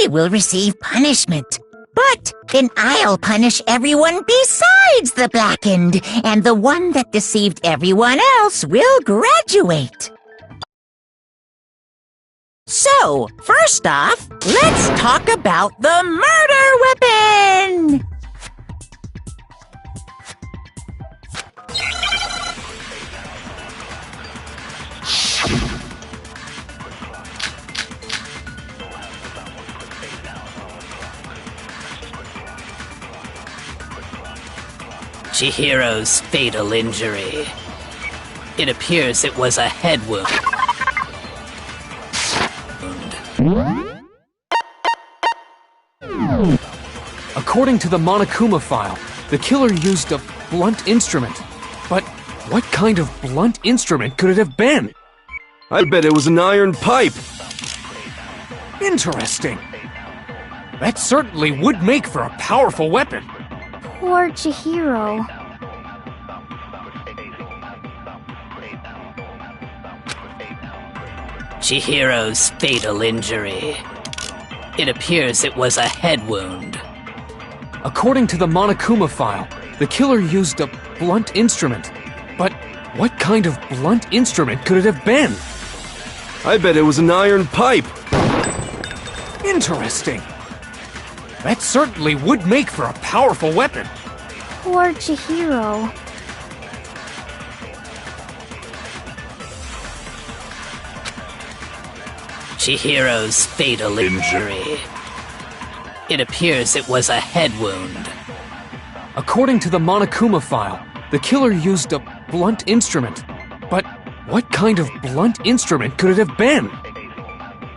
they will receive punishment. But then I'll punish everyone besides the blackened, and the one that deceived everyone else will graduate. So, first off, let's talk about the murder weapon! Chihiro's fatal injury. It appears it was a head wound. According to the Monokuma file, the killer used a blunt instrument. But what kind of blunt instrument could it have been? I bet it was an iron pipe. Interesting. That certainly would make for a powerful weapon. Poor Chihiro. Chihiro's fatal injury. It appears it was a head wound. According to the Monokuma file, the killer used a blunt instrument. But what kind of blunt instrument could it have been? I bet it was an iron pipe. Interesting. That certainly would make for a powerful weapon. Poor Chihiro. Chihiro's fatal injury. It appears it was a head wound. According to the Monokuma file, the killer used a blunt instrument. But what kind of blunt instrument could it have been?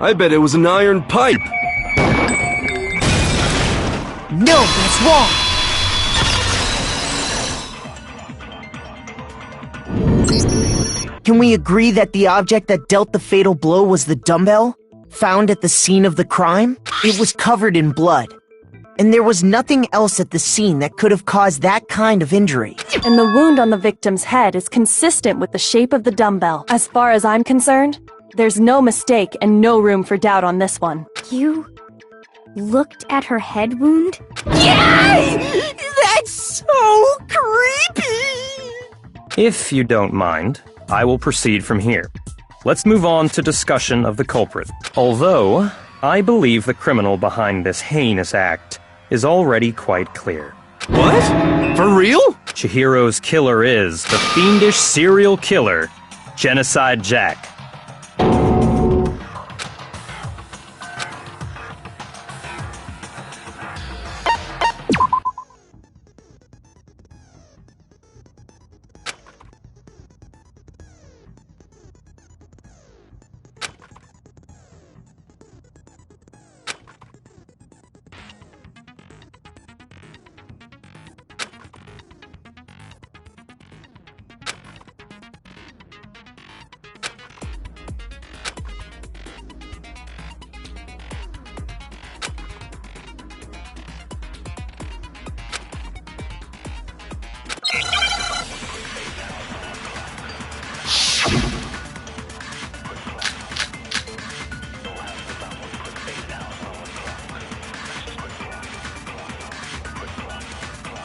I bet it was an iron pipe. No, that's wrong! Can we agree that the object that dealt the fatal blow was the dumbbell? Found at the scene of the crime? It was covered in blood. And there was nothing else at the scene that could have caused that kind of injury. And the wound on the victim's head is consistent with the shape of the dumbbell. As far as I'm concerned, there's no mistake and no room for doubt on this one. You looked at her head wound? Yay! That's so creepy! If you don't mind, I will proceed from here. Let's move on to discussion of the culprit. Although, I believe the criminal behind this heinous act is already quite clear. What? For real? Chihiro's killer is the fiendish serial killer, Genocide Jack.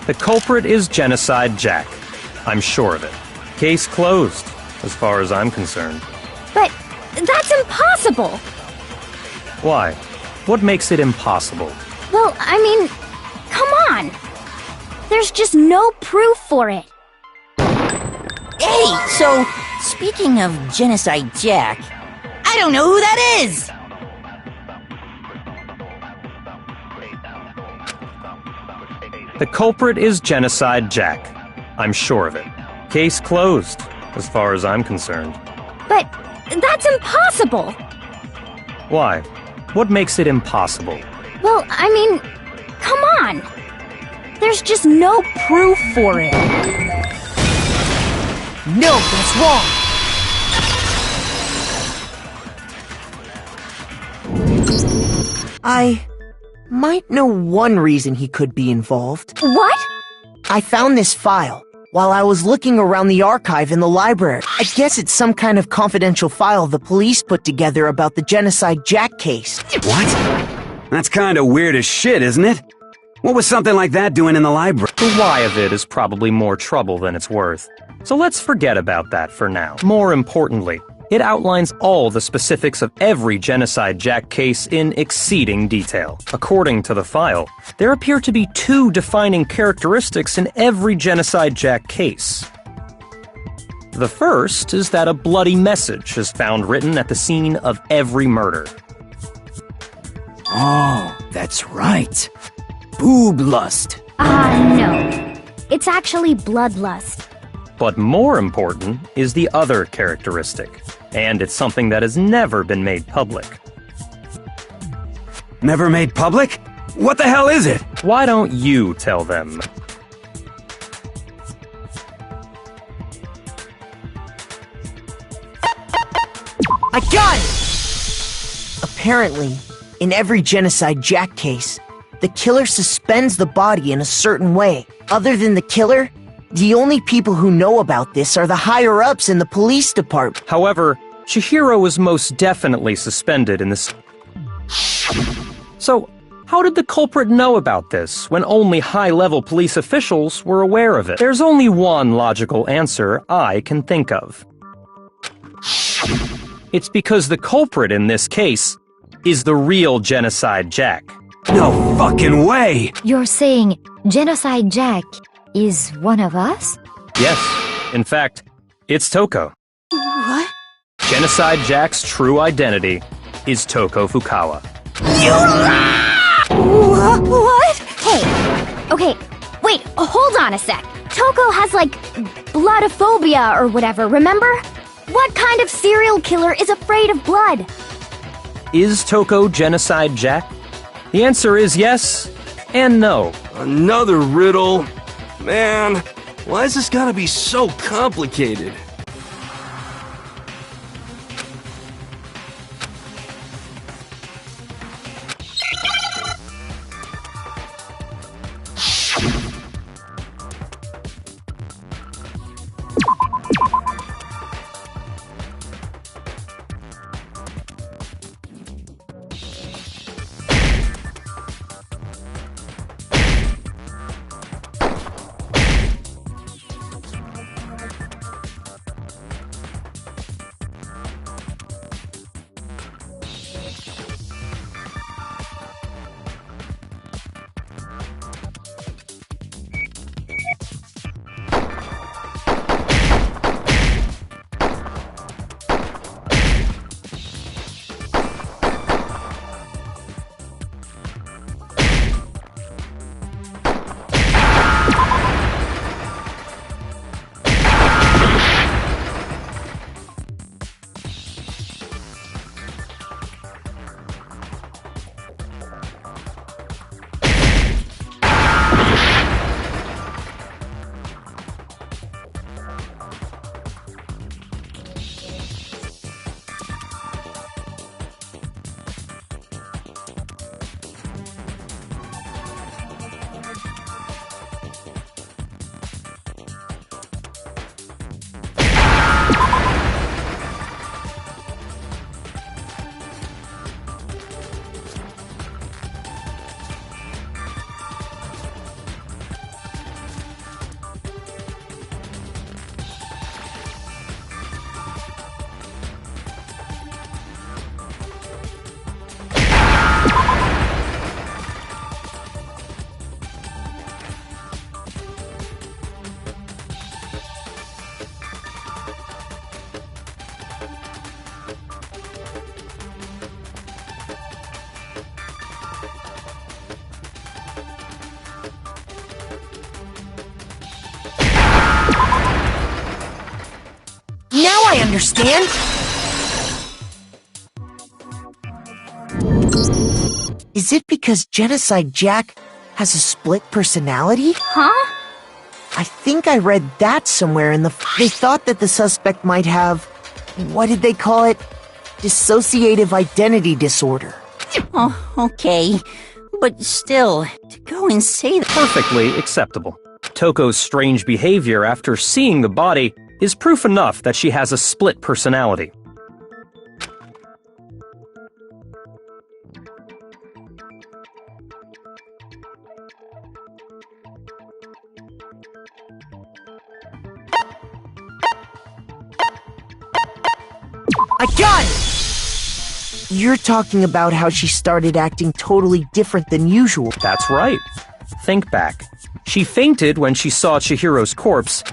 The culprit is Genocide Jack. I'm sure of it. Case closed, as far as I'm concerned. But that's impossible! Why? What makes it impossible? Well, I mean, come on! There's just no proof for it. Hey, so, speaking of Genocide Jack, I don't know who that is! The culprit is Genocide Jack. I'm sure of it. Case closed, as far as I'm concerned. But that's impossible! Why? What makes it impossible? Well, I mean, come on! There's just no proof for it. No, that's wrong! I might know one reason he could be involved. What? I found this file while I was looking around the archive in the library. I guess it's some kind of confidential file the police put together about the Genocide Jack case. What? That's kinda weird as shit, isn't it? What was something like that doing in the library? The why of it is probably more trouble than it's worth. So let's forget about that for now. More importantly, it outlines all the specifics of every Genocide Jack case in exceeding detail. According to the file, there appear to be 2 defining characteristics in every Genocide Jack case. The first is that a bloody message is found written at the scene of every murder. Oh, that's right. Boob lust. No. It's actually bloodlust. But more important is the other characteristic, and it's something that has never been made public. Never made public? What the hell is it? Why don't you tell them? I got it! Apparently, in every Genocide Jack case, the killer suspends the body in a certain way. Other than the killer, the only people who know about this are the higher-ups in the police department. However, Chihiro was most definitely suspended in this. So, how did the culprit know about this when only high-level police officials were aware of it? There's only one logical answer I can think of. It's because the culprit in this case is the real Genocide Jack. No fucking way! You're saying Genocide Jack is one of us? Yes, in fact, it's Toko. What? Genocide Jack's true identity is Toko Fukawa. What? Hey, okay, wait, hold on a sec. Toko has, like, bloodophobia or whatever, remember? What kind of serial killer is afraid of blood? Is Toko Genocide Jack? The answer is yes and no. Another riddle? Man, why is this gotta be so complicated? Now I understand! Is it because Genocide Jack has a split personality? Huh? I think I read that somewhere in the... They thought that the suspect might have... What did they call it? Dissociative identity disorder. Oh, okay. But still, to go and say that... Perfectly acceptable. Toko's strange behavior after seeing the body is proof enough that she has a split personality. I got it! You're talking about how she started acting totally different than usual. That's right. Think back. She fainted when she saw Chihiro's corpse.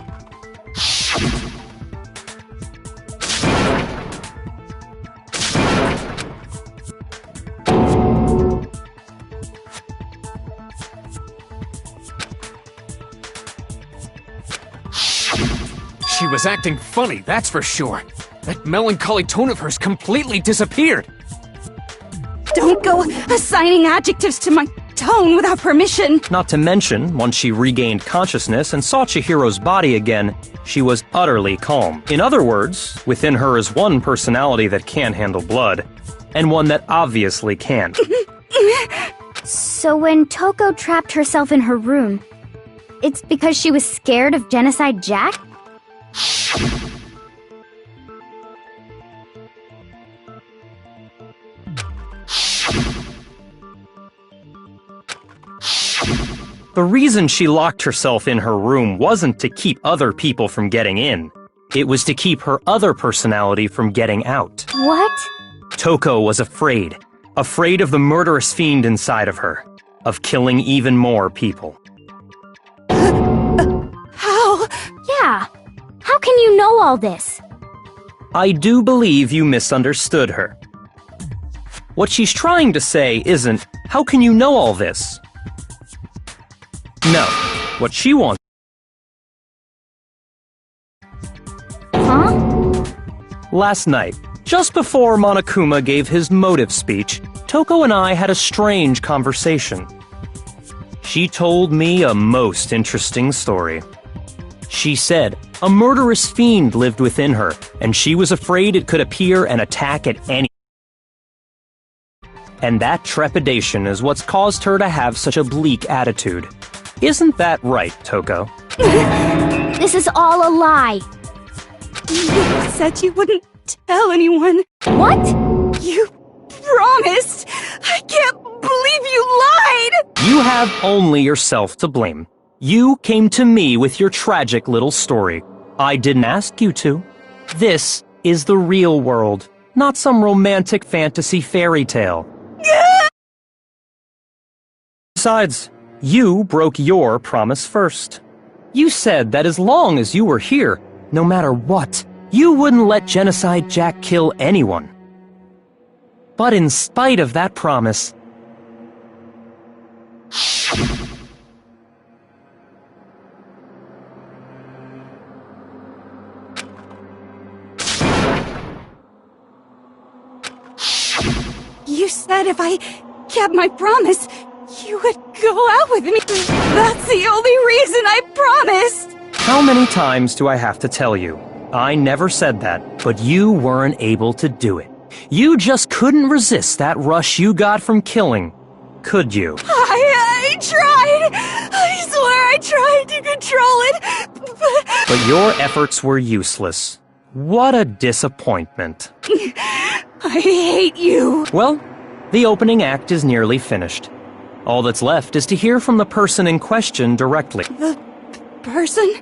She was acting funny, that's for sure. That melancholy tone of hers completely disappeared. Don't go assigning adjectives to my tone without permission. Not to mention, once she regained consciousness and saw Chihiro's body again, she was utterly calm. In other words, within her is one personality that can handle blood, and one that obviously can't. So when Toko trapped herself in her room, it's because she was scared of Genocide Jack? The reason she locked herself in her room wasn't to keep other people from getting in. It was to keep her other personality from getting out. What? Toko was afraid. Afraid of the murderous fiend inside of her. Of killing even more people. How? Yeah. How can you know all this? I do believe you misunderstood her. What she's trying to say isn't, how can you know all this? No. What she wants... Huh? Last night, just before Monokuma gave his motive speech, Toko and I had a strange conversation. She told me a most interesting story. She said a murderous fiend lived within her, and she was afraid it could appear and attack at any... And that trepidation is what's caused her to have such a bleak attitude. Isn't that right, Toko? This is all a lie. You said you wouldn't tell anyone. What? You promised. I can't believe you lied. You have only yourself to blame. You came to me with your tragic little story. I didn't ask you to. This is the real world, not some romantic fantasy fairy tale. Besides, you broke your promise first. You said that as long as you were here, no matter what, you wouldn't let Genocide Jack kill anyone. But in spite of that promise... You said if I kept my promise, you would go out with me. That's the only reason I promised. How many times do I have to tell you? I never said that, but you weren't able to do it. You just couldn't resist that rush you got from killing, could you? I tried. I swear I tried to control it. But your efforts were useless. What a disappointment. I hate you. Well, the opening act is nearly finished. All that's left is to hear from the person in question directly. The person?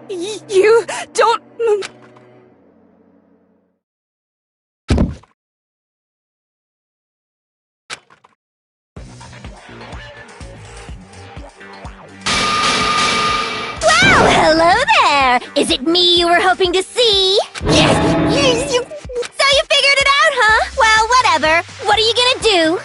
You don't... Well, hello there! Is it me you were hoping to see? Yes! So you figured it out, huh? Well, whatever. What are you gonna do?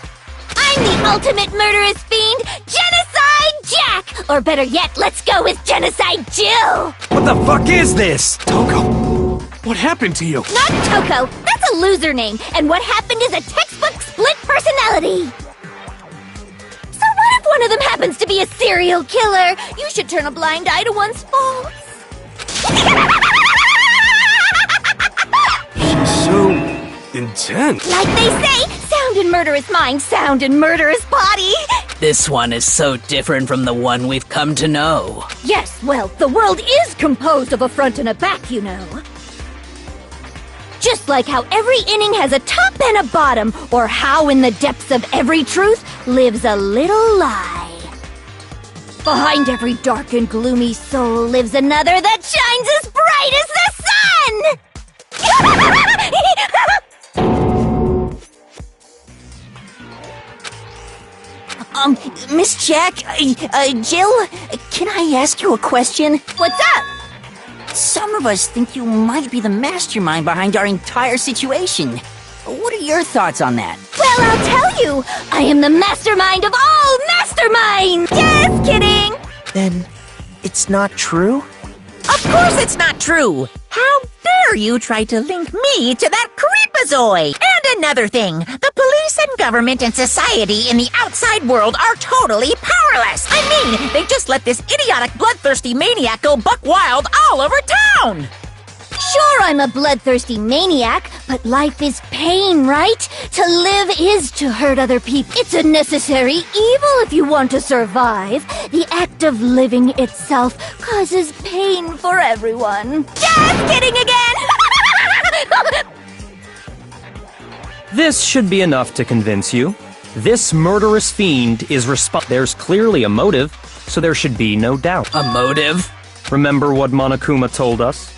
I'm the ultimate murderous fiend, Genocide Jack! Or better yet, let's go with Genocide Jill! What the fuck is this? Toko, what happened to you? Not Toko! That's a loser name, and what happened is a textbook split personality! So what if one of them happens to be a serial killer? You should turn a blind eye to one's faults. So intense. Like they say, sound in murderous mind, sound in murderous body. This one is so different from the one we've come to know. Yes, well, the world is composed of a front and a back, you know. Just like how every inning has a top and a bottom, or how in the depths of every truth lives a little lie. Behind every dark and gloomy soul lives another that shines as bright as the sun! Miss Jack, Jill, can I ask you a question? What's up? Some of us think you might be the mastermind behind our entire situation. What are your thoughts on that? Well, I'll tell you. I am the mastermind of all masterminds! Just kidding! Then, it's not true? Of course it's not true! How dare you try to link me to that creepazoid! And another thing, the police and government and society in the outside world are totally powerless! I mean, they just let this idiotic bloodthirsty maniac go buck wild all over town! Sure, I'm a bloodthirsty maniac, but life is pain, right? To live is to hurt other people. It's a necessary evil if you want to survive. The act of living itself causes pain for everyone. Just kidding again! This should be enough to convince you. This murderous fiend is There's clearly a motive, so there should be no doubt. A motive? Remember what Monokuma told us?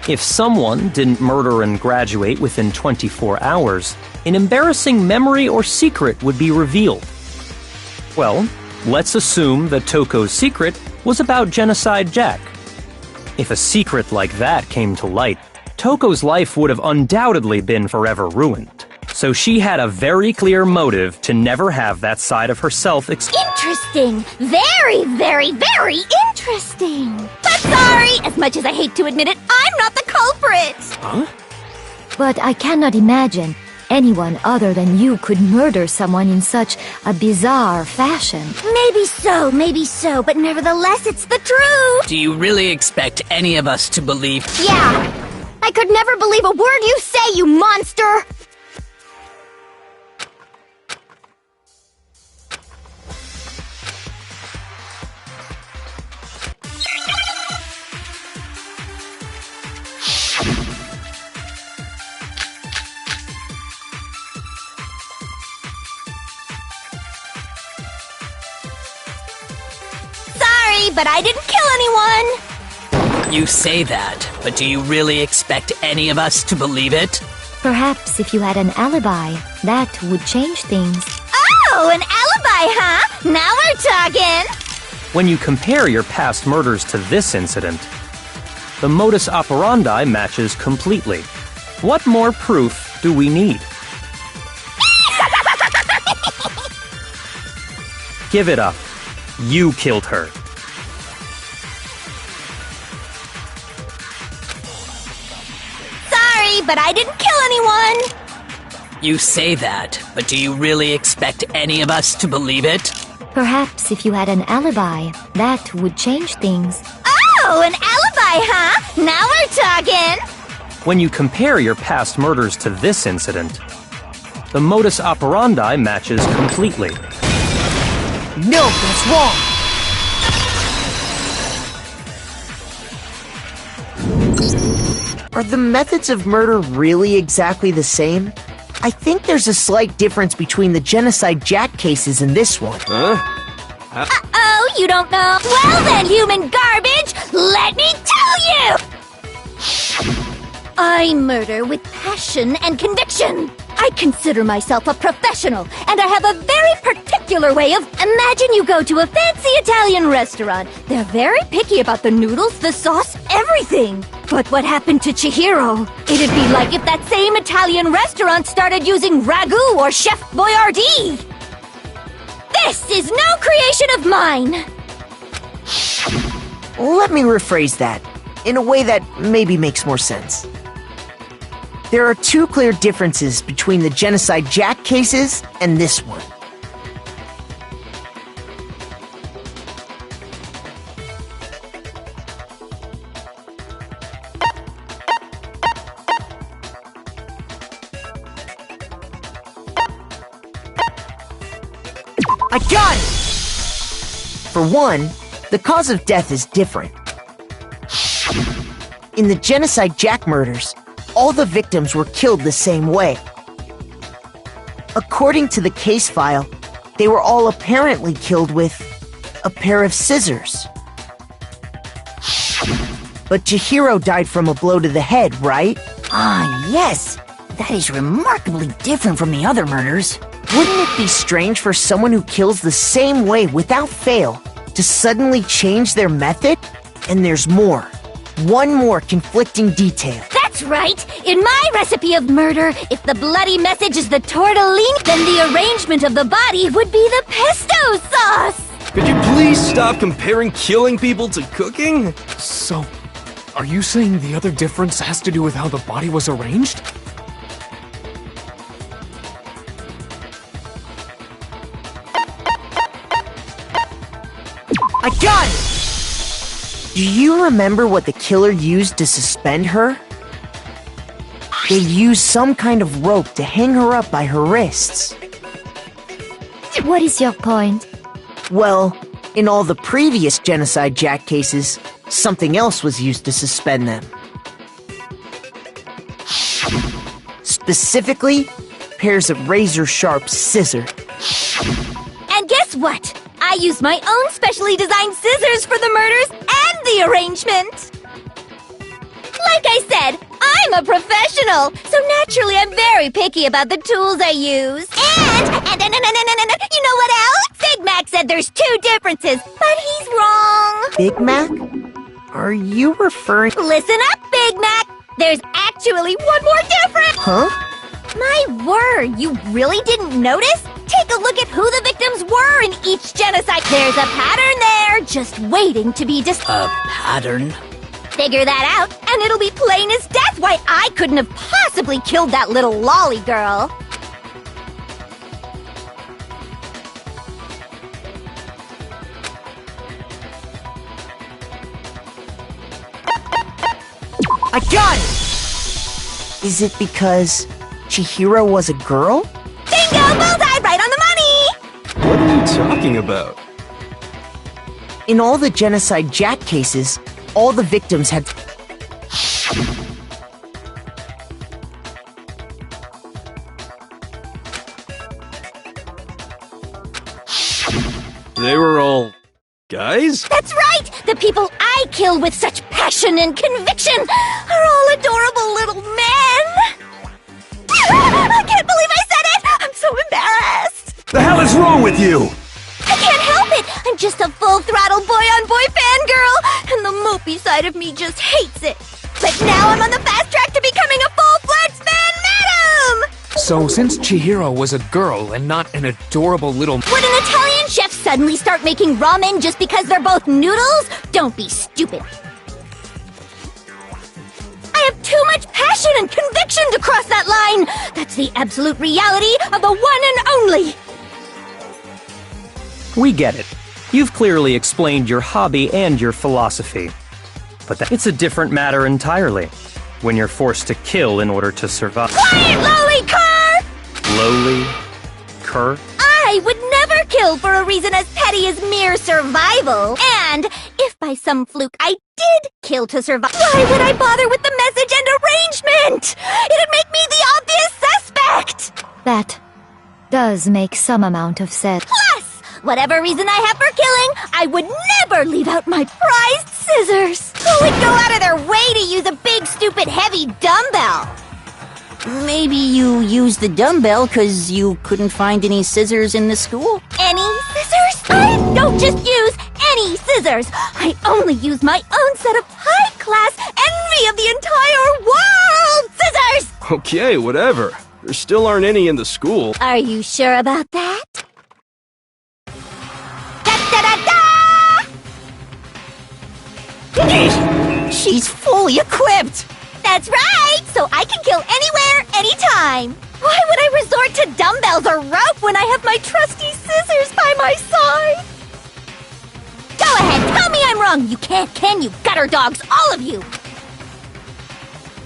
If someone didn't murder and graduate within 24 hours, an embarrassing memory or secret would be revealed. Well, let's assume that Toko's secret was about Genocide Jack. If a secret like that came to light, Toko's life would have undoubtedly been forever ruined. So she had a very clear motive to never have that side of herself Interesting. Very, very, very interesting. But sorry, as much as I hate to admit it, I'm not the culprit. Huh? But I cannot imagine anyone other than you could murder someone in such a bizarre fashion. Maybe so, but nevertheless, it's the truth. Do you really expect any of us to believe? Yeah. I could never believe a word you say, you monster. But I didn't kill anyone! You say that, but do you really expect any of us to believe it? Perhaps if you had an alibi, that would change things. Oh, an alibi, huh? Now we're talking! When you compare your past murders to this incident, the modus operandi matches completely. What more proof do we need? Give it up. You killed her. But I didn't kill anyone! You say that, but do you really expect any of us to believe it? Perhaps if you had an alibi, that would change things. Oh, an alibi, huh? Now we're talking! When you compare your past murders to this incident, the modus operandi matches completely. No, that's wrong! Are the methods of murder really exactly the same? I think there's a slight difference between the Genocide Jack cases and this one. Huh? Uh-oh, you don't know? Well then, human garbage, let me tell you! I murder with passion and conviction. I consider myself a professional, and I have a very particular way of... Imagine you go to a fancy Italian restaurant. They're very picky about the noodles, the sauce, everything. But what happened to Chihiro? It'd be like if that same Italian restaurant started using Ragu or Chef Boyardee. This is no creation of mine! Let me rephrase that, in a way that maybe makes more sense. There are two clear differences between the Genocide Jack cases and this one. I got it! For one, the cause of death is different. In the Genocide Jack murders, all the victims were killed the same way. According to the case file, they were all apparently killed with a pair of scissors. But Chihiro died from a blow to the head, right? Ah, yes. That is remarkably different from the other murders. Wouldn't it be strange for someone who kills the same way without fail to suddenly change their method? And there's more. One more conflicting detail. That's right! In my recipe of murder, if the bloody message is the tortellini, then the arrangement of the body would be the pesto sauce! Could you please stop comparing killing people to cooking? So, are you saying the other difference has to do with how the body was arranged? I got it! Do you remember what the killer used to suspend her? They used some kind of rope to hang her up by her wrists. What is your point? Well, in all the previous Genocide Jack cases, something else was used to suspend them. Specifically, pairs of razor-sharp scissors. And guess what? I used my own specially designed scissors for the murders and the arrangement! Like I said, I'm a professional, so naturally I'm very picky about the tools I use. And you know what else? Big Mac said there's two differences, but he's wrong. Big Mac? Are you referring— Listen up, Big Mac! There's actually one more difference! Huh? My word, you really didn't notice? Take a look at who the victims were in each genocide. There's a pattern there, just waiting to be A pattern? Figure that out, and it'll be plain as death why I couldn't have possibly killed that little lolly girl. I got it! Is it because Chihiro was a girl? Bingo! Bullseye! Right on the money! What are you talking about? In all the Genocide Jack cases, all the victims had— They were all guys? That's right! The people I kill with such passion and conviction are all adorable little men! I can't believe I said it! I'm so embarrassed! The hell is wrong with you? I can't help it! I'm just a full-throttle boy-on-boy fangirl, and the mopey side of me just hates it. But now I'm on the fast track to becoming a full-fledged fan madam! So, since Chihiro was a girl and not an adorable little— Would an Italian chef suddenly start making ramen just because they're both noodles? Don't be stupid. I have too much passion and conviction to cross that line! That's the absolute reality of the one and only! We get it. You've clearly explained your hobby and your philosophy. But it's a different matter entirely. When you're forced to kill in order to survive. Quiet, lowly cur! Lowly cur? I would never kill for a reason as petty as mere survival. And if by some fluke I did kill to survive, why would I bother with the message and arrangement? It'd make me the obvious suspect! That does make some amount of sense. Plus, whatever reason I have for killing, I would never leave out my prized scissors. Who would go out of their way to use a big, stupid, heavy dumbbell? Maybe you used the dumbbell because you couldn't find any scissors in the school? Any scissors? I don't just use any scissors. I only use my own set of high-class, envy of the entire world scissors! Okay, whatever. There still aren't any in the school. Are you sure about that? She's fully equipped! That's right! So I can kill anywhere, anytime! Why would I resort to dumbbells or rope when I have my trusty scissors by my side? Go ahead, tell me I'm wrong! You can't, can you, gutter dogs, all of you!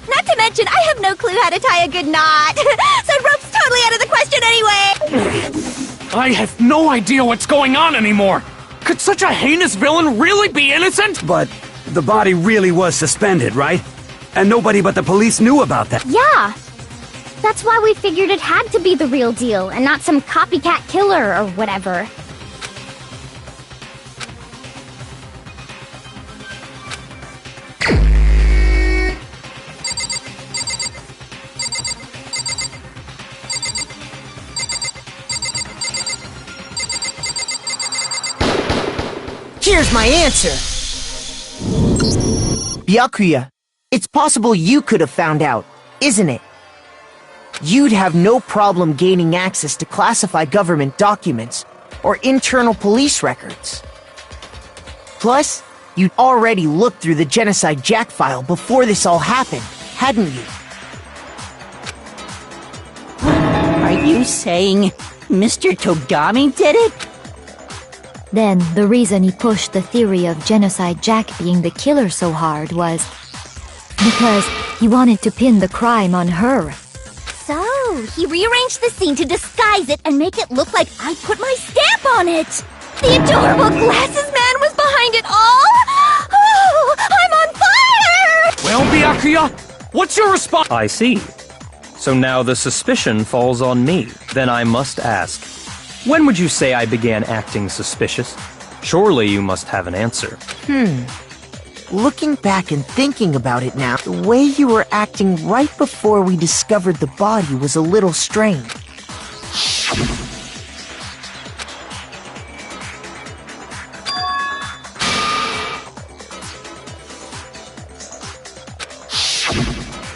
Not to mention, I have no clue how to tie a good knot! So rope's totally out of the question anyway! I have no idea what's going on anymore! Could such a heinous villain really be innocent? But the body really was suspended, right? And nobody but the police knew about that. Yeah! That's why we figured it had to be the real deal, and not some copycat killer or whatever. Here's my answer. Byakuya, it's possible you could have found out, isn't it? You'd have no problem gaining access to classified government documents or internal police records. Plus, you'd already looked through the Genocide Jack file before this all happened, hadn't you? Are you saying Mr. Togami did it? Then, the reason he pushed the theory of Genocide Jack being the killer so hard was because he wanted to pin the crime on her. So, he rearranged the scene to disguise it and make it look like I put my stamp on it! The adorable glasses man was behind it all! Oh, I'm on fire! Well, Byakuya, what's your response? I see. So now the suspicion falls on me. Then I must ask, when would you say I began acting suspicious? Surely you must have an answer. Looking back and thinking about it now, the way you were acting right before we discovered the body was a little strange.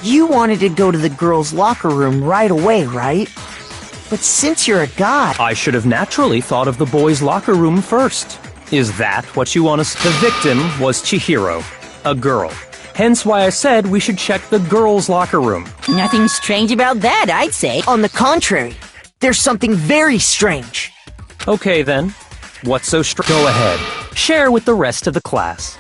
You wanted to go to the girls' locker room right away, right? But since you're a god... I should have naturally thought of the boys' locker room first. Is that what you want us... The victim was Chihiro, a girl. Hence why I said we should check the girls' locker room. Nothing strange about that, I'd say. On the contrary, there's something very strange. Okay then, what's so strange? Go ahead, share with the rest of the class.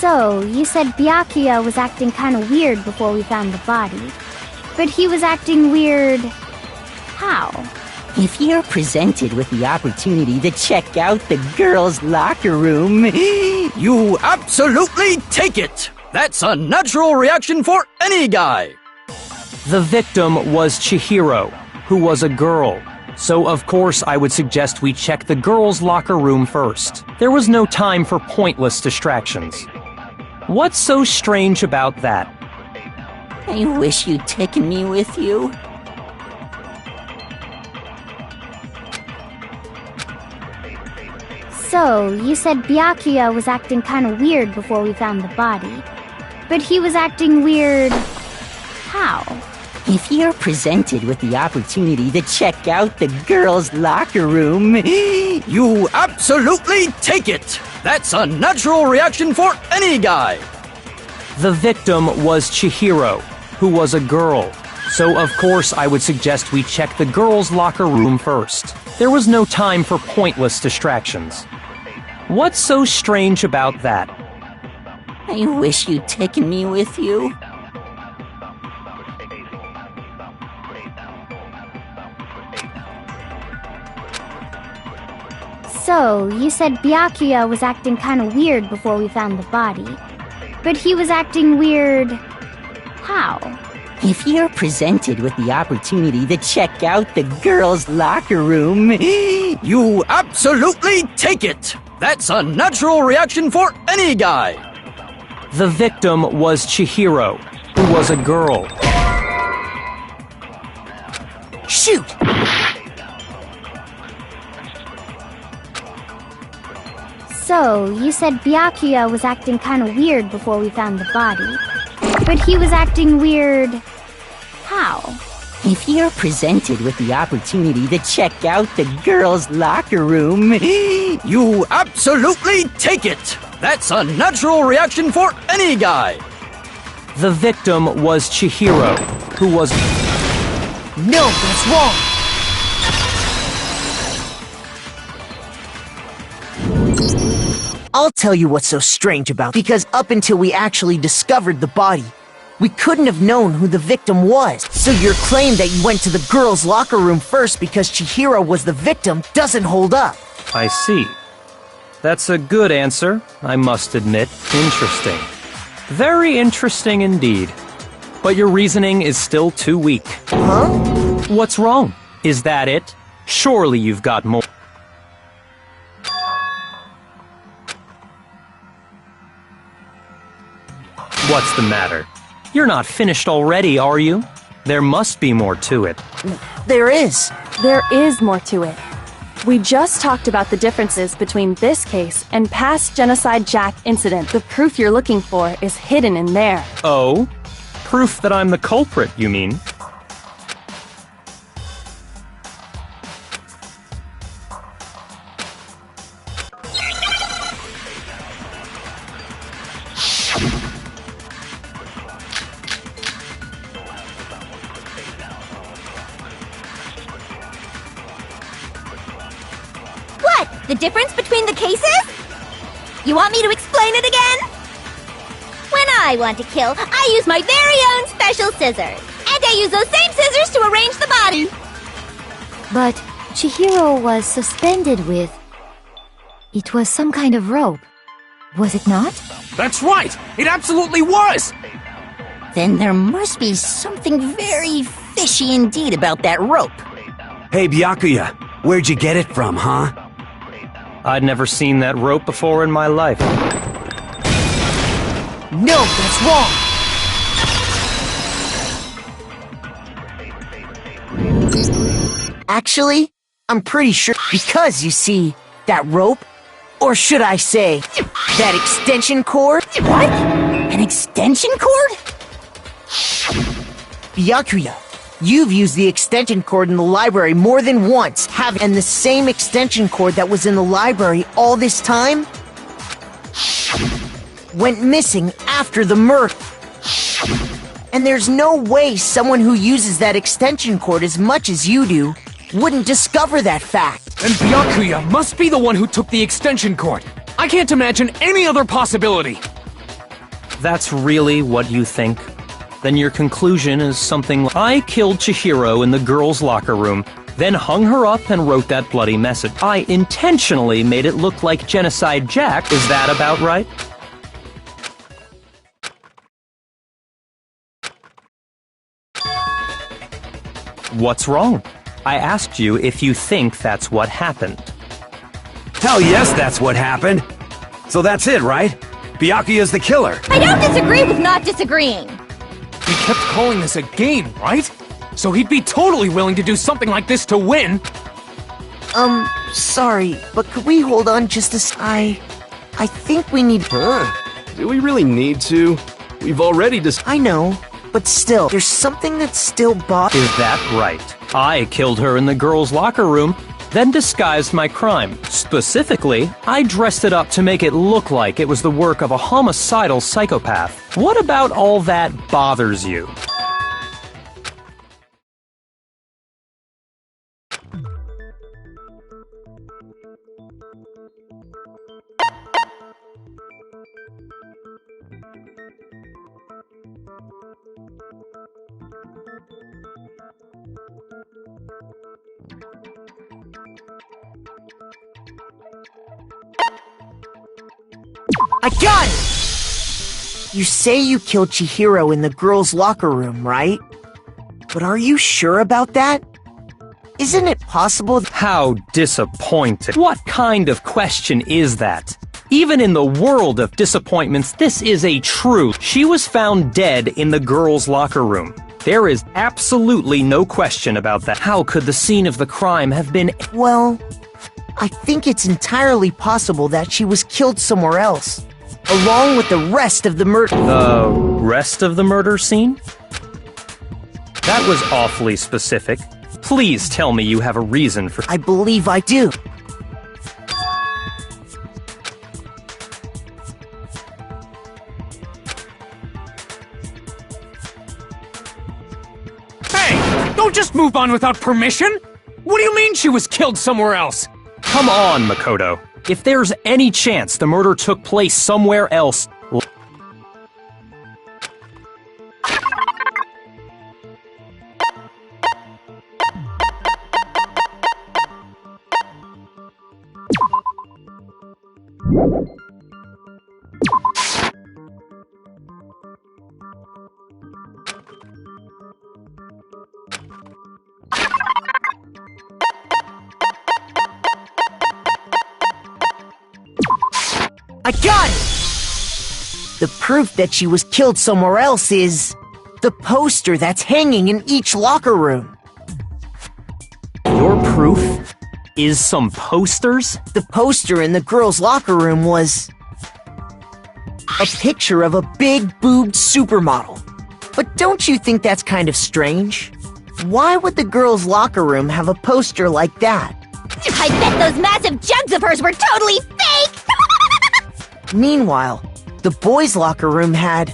So, you said Byakuya was acting kinda weird before we found the body. But he was acting weird... how? If you're presented with the opportunity to check out the girls' locker room... You absolutely take it! That's a natural reaction for any guy! The victim was Chihiro, who was a girl. So of course I would suggest we check the girls' locker room first. There was no time for pointless distractions. What's so strange about that? I wish you'd taken me with you. So, you said Byakuya was acting kinda weird before we found the body. But he was acting weird... how? If you're presented with the opportunity to check out the girls' locker room... You absolutely take it! That's a natural reaction for any guy! The victim was Chihiro, who was a girl. So of course I would suggest we check the girls' locker room first. There was no time for pointless distractions. What's so strange about that? I wish you'd taken me with you. So, you said Byakuya was acting kinda weird before we found the body. But he was acting weird... how? If you're presented with the opportunity to check out the girls' locker room... You absolutely take it! That's a natural reaction for any guy! The victim was Chihiro, who was a girl. Shoot! So, you said Byakuya was acting kinda weird before we found the body. But he was acting weird... how? If you're presented with the opportunity to check out the girls' locker room, You absolutely take it! That's a natural reaction for any guy! The victim was Chihiro, who was... No, that's wrong! I'll tell you what's so strange about it, because up until we actually discovered the body, we couldn't have known who the victim was. So your claim that you went to the girls' locker room first because Chihiro was the victim doesn't hold up. I see. That's a good answer, I must admit. Interesting. Very interesting indeed. But your reasoning is still too weak. Huh? What's wrong? Is that it? Surely you've got more. What's the matter? You're not finished already, are you? There must be more to it. There is. There is more to it. We just talked about the differences between this case and past Genocide Jack incident. The proof you're looking for is hidden in there. Oh? Proof that I'm the culprit, you mean? The difference between the cases? You want me to explain it again? When I want to kill, I use my very own special scissors. And I use those same scissors to arrange the body. But Chihiro was suspended with... It was some kind of rope. Was it not? That's right! It absolutely was! Then there must be something very fishy indeed about that rope. Hey, Byakuya, where'd you get it from, huh? I'd never seen that rope before in my life. No, that's wrong! Actually, I'm pretty sure because, you see, that rope, or should I say, that extension cord? What? An extension cord? Byakuya, you've used the extension cord in the library more than once, and the same extension cord that was in the library all this time went missing after the murder. And there's no way someone who uses that extension cord as much as you do wouldn't discover that fact. And Byakuya must be the one who took the extension cord. I can't imagine any other possibility. That's really what you think? Then your conclusion is something like, I killed Chihiro in the girls' locker room, then hung her up and wrote that bloody message. I intentionally made it look like Genocide Jack. Is that about right? What's wrong? I asked you if you think that's what happened. Hell yes, that's what happened. So that's it, right? Byakuya's the killer. I don't disagree with not disagreeing. He kept calling this a game, right? So he'd be totally willing to do something like this to win. Sorry, but could we hold on just I think we need... Huh? Do we really need to? We've already I know, but still, there's something that's still Is that right? I killed her in the girls' locker room, then disguised my crime. Specifically, I dressed it up to make it look like it was the work of a homicidal psychopath. What about all that bothers you? I got it! You say you killed Chihiro in the girls' locker room, right? But are you sure about that? Isn't it possible How disappointing. What kind of question is that? Even in the world of disappointments, this is a truth. She was found dead in the girls' locker room. There is absolutely no question about that. How could the scene of the crime have been... Well, I think it's entirely possible that she was killed somewhere else, along with the rest of the murder. The rest of the murder scene? That was awfully specific. Please tell me you have a reason for— I believe I do. Hey! Don't just move on without permission! What do you mean she was killed somewhere else? Come on, Makoto. If there's any chance the murder took place somewhere else— I got it! The proof that she was killed somewhere else is the poster that's hanging in each locker room. Your proof is some posters? The poster in the girls' locker room was a picture of a big-boobed supermodel. But don't you think that's kind of strange? Why would the girls' locker room have a poster like that? I bet those massive jugs of hers were totally fake! Meanwhile, the boys' locker room had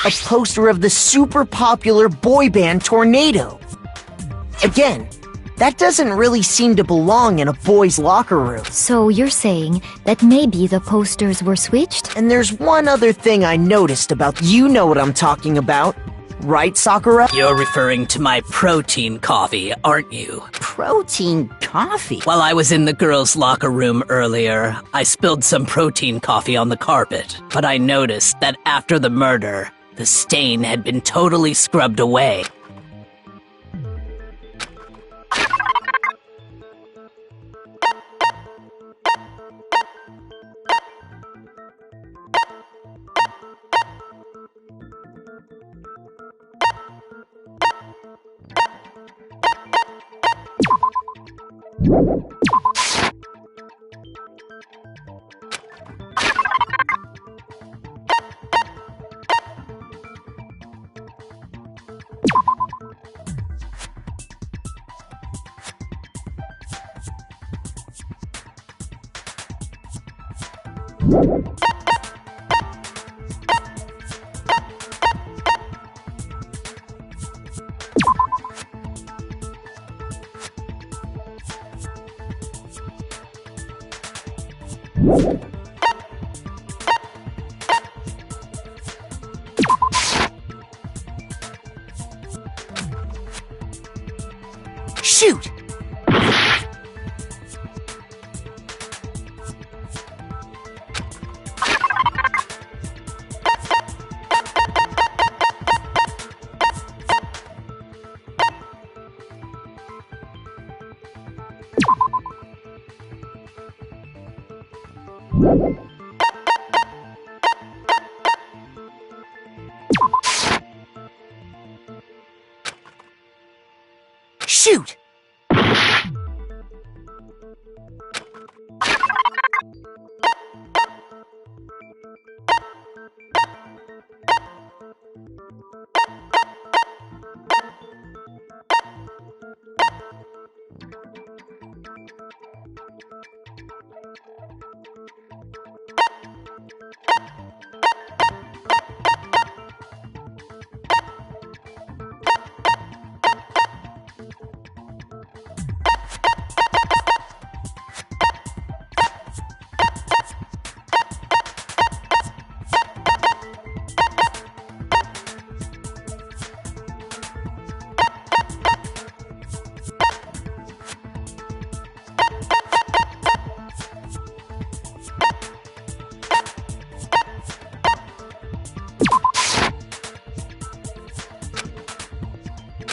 a poster of the super popular boy band Tornado. Again, that doesn't really seem to belong in a boys' locker room. So you're saying that maybe the posters were switched? And there's one other thing I noticed about— you know what I'm talking about, right, Sakura? You're referring to my protein coffee, aren't you? Protein coffee? While I was in the girls' locker room earlier, I spilled some protein coffee on the carpet, but I noticed that after the murder, the stain had been totally scrubbed away. Shoot! Shoot!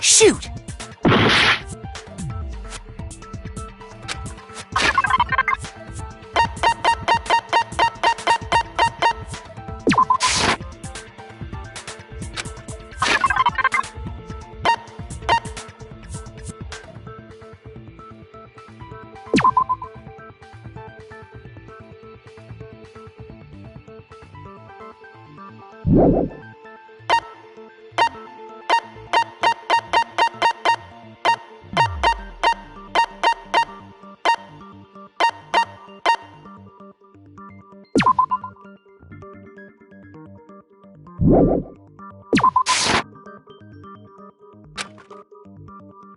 Shoot!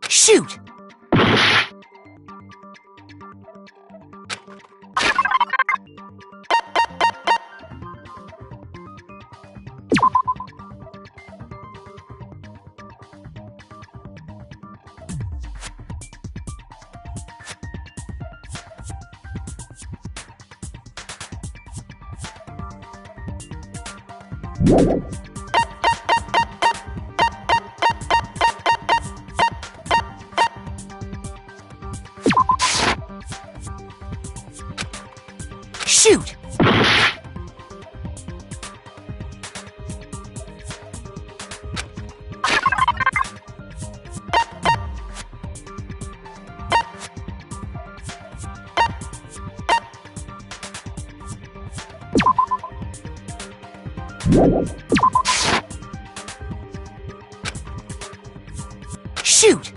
Shoot! Shoot! Shoot!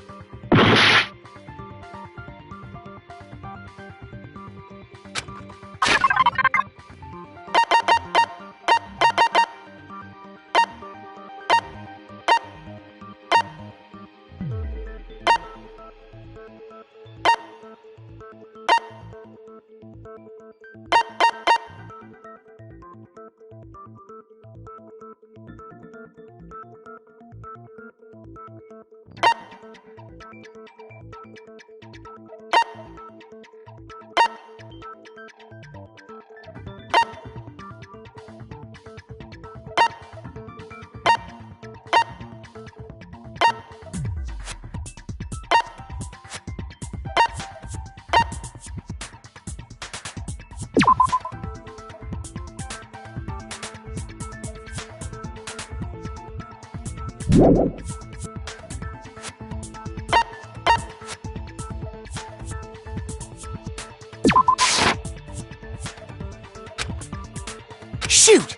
Shoot!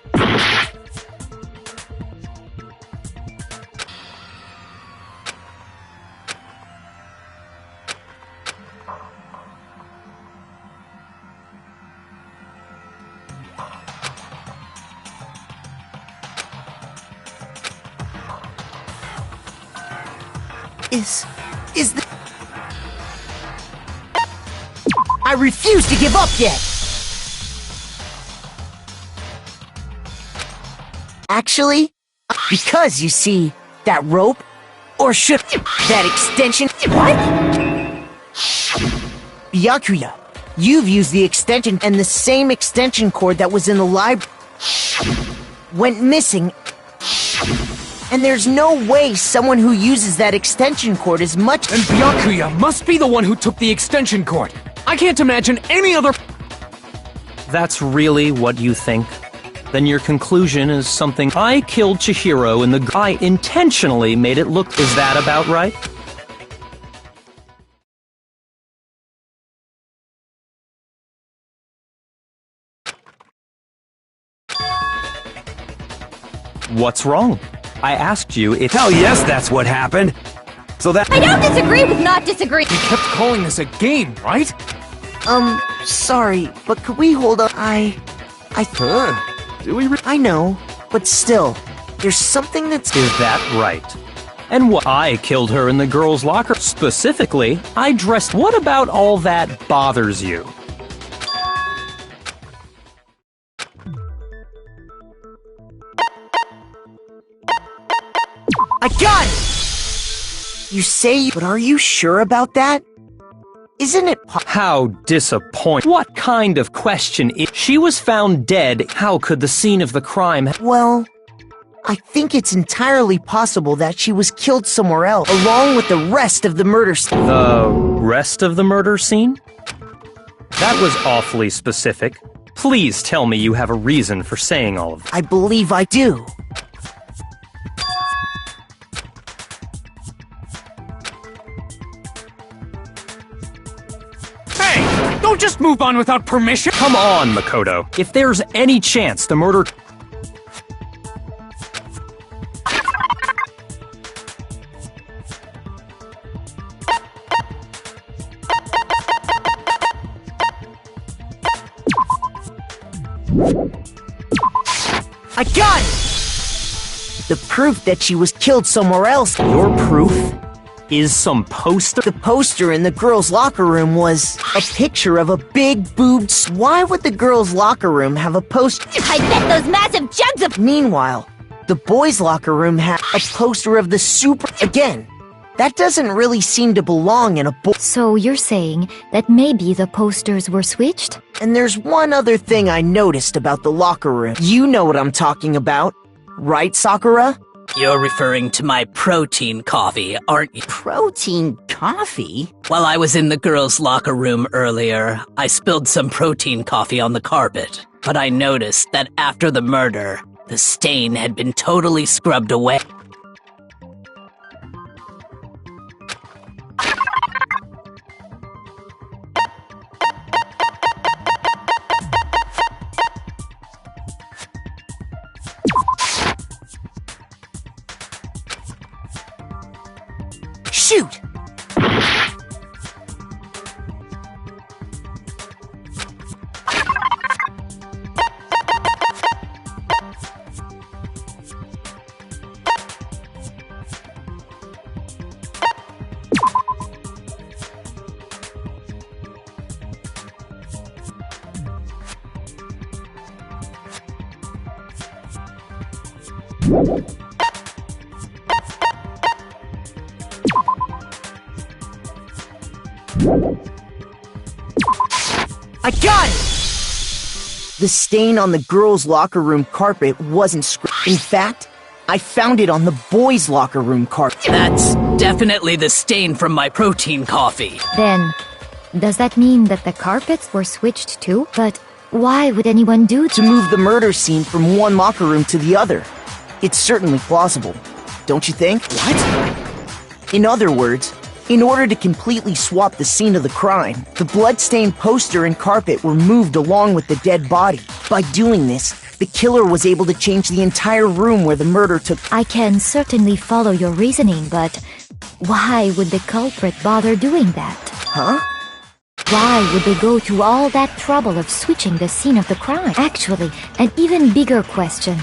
Is the... I refuse to give up yet! Actually, because you see, that rope, or should that extension... What? Byakuya, you've used the extension, and the same extension cord that was in the library went missing. And there's no way someone who uses that extension cord is much... And Byakuya must be the one who took the extension cord. I can't imagine any other... That's really what you think? Then your conclusion is something I killed Chihiro and the... I intentionally made it look... Is that about right? What's wrong? I asked you if... Hell yes, that's what happened. So that... I don't disagree with not disagreeing. You kept calling this a game, right? Sorry, but could we hold up? Do we I know, but still, there's something that's... Is that right? And what? I killed her in the girls' locker. Specifically, I dressed... What about all that bothers you? I got it! You say, but are you sure about that? Isn't it How disappointing. What kind of question is... She was found dead. How could the scene of the crime... Well, I think it's entirely possible that she was killed somewhere else, along with the rest of the murder scene. The rest of the murder scene? That was awfully specific. Please tell me you have a reason for saying all of that. I believe I do. Don't just move on without permission! Come on, Makoto. If there's any chance the murder... I got it! The proof that she was killed somewhere else. Your proof is some poster? The poster in the girls' locker room was a picture of a big boobed. Why would the girls' locker room have a poster? I bet those massive jugs of. Meanwhile, the boys' locker room had a poster of the super. Again, that doesn't really seem to belong in a boy. So you're saying that maybe the posters were switched? And there's one other thing I noticed about the locker room. You know what I'm talking about, right, Sakura? You're referring to my protein coffee, aren't you? Protein coffee? While I was in the girls' locker room earlier, I spilled some protein coffee on the carpet. But I noticed that after the murder, the stain had been totally scrubbed away. Shoot! I got it! The stain on the girls' locker room carpet wasn't scrubbed. In fact, I found it on the boys' locker room carpet. That's definitely the stain from my protein coffee. Then, does that mean that the carpets were switched too? But why would anyone do to move the murder scene from one locker room to the other? It's certainly plausible, don't you think? What? In other words, in order to completely swap the scene of the crime, the blood-stained poster and carpet were moved along with the dead body. By doing this, the killer was able to change the entire room where the murder took. I can certainly follow your reasoning, but why would the culprit bother doing that? Huh? Why would they go to all that trouble of switching the scene of the crime? Actually, an even bigger question.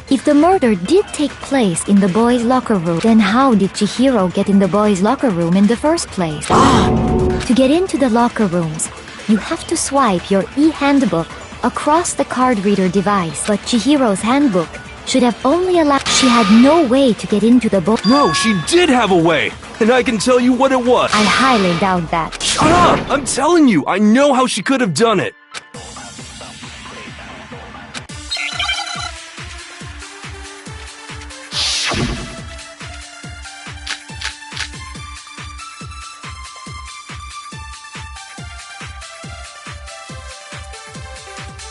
If the murder did take place in the boys' locker room, then how did Chihiro get in the boys' locker room in the first place? To get into the locker rooms, you have to swipe your e-handbook across the card reader device. But Chihiro's handbook should have only allowed... She had no way to get into the book. No, she did have a way! And I can tell you what it was! I highly doubt that. Shut up! I'm telling you, I know how she could have done it!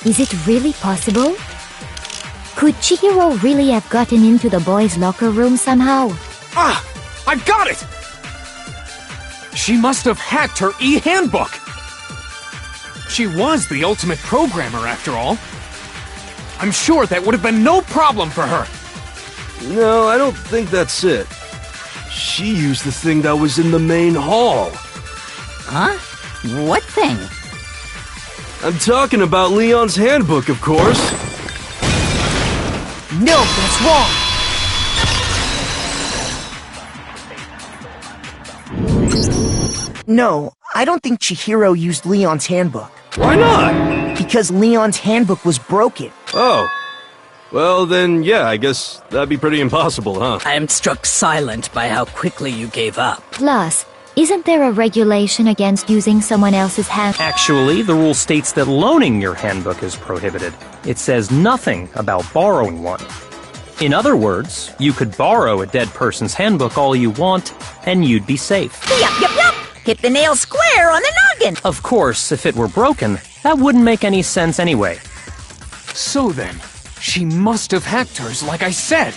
Is it really possible? Could Chihiro really have gotten into the boys' locker room somehow? Ah! I've got it! She must have hacked her e-handbook! She was the ultimate programmer, after all. I'm sure that would have been no problem for her. No, I don't think that's it. She used the thing that was in the main hall. Huh? What thing? I'm talking about Leon's handbook, of course. No, that's wrong! No, I don't think Chihiro used Leon's handbook. Why not? Because Leon's handbook was broken. Oh. Well, then, yeah, I guess that'd be pretty impossible, huh? I am struck silent by how quickly you gave up. Plus, isn't there a regulation against using someone else's hand? Actually, the rule states that loaning your handbook is prohibited. It says nothing about borrowing one. In other words, you could borrow a dead person's handbook all you want, and you'd be safe. Yup. Hit the nail square on the noggin. Of course, if it were broken, that wouldn't make any sense anyway. So then, she must have hacked hers, like I said.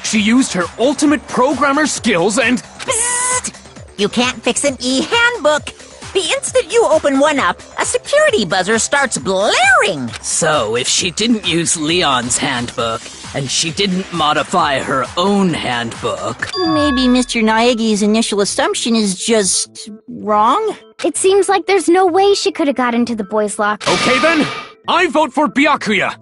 She used her ultimate programmer skills and... Psst! You can't fix an e-handbook. The instant you open one up, a security buzzer starts blaring. So, if she didn't use Leon's handbook, and she didn't modify her own handbook... Maybe Mr. Naegi's initial assumption is just... wrong? It seems like there's no way she could have got into the boys' locker. Okay then, I vote for Byakuya!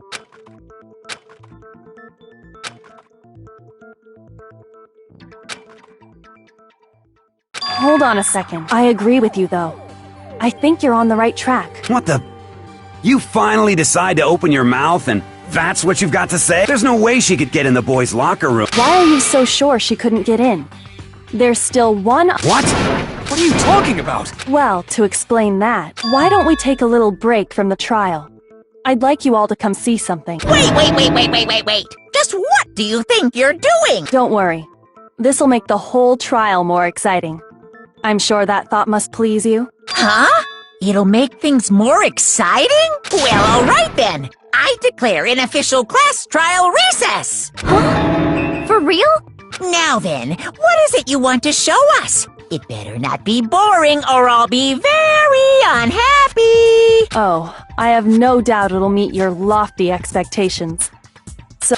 Hold on a second. I agree with you, though. I think you're on the right track. What the? You finally decide to open your mouth and that's what you've got to say? There's no way she could get in the boys' locker room. Why are you so sure she couldn't get in? There's still one— What? What are you talking about? Well, to explain that, why don't we take a little break from the trial? I'd like you all to come see something. Wait. Just what do you think you're doing? Don't worry. This'll make the whole trial more exciting. I'm sure that thought must please you. Huh? It'll make things more exciting? Well, all right then. I declare an official class trial recess. Huh? For real? Now then, what is it you want to show us? It better not be boring or I'll be very unhappy. Oh, I have no doubt it'll meet your lofty expectations. So—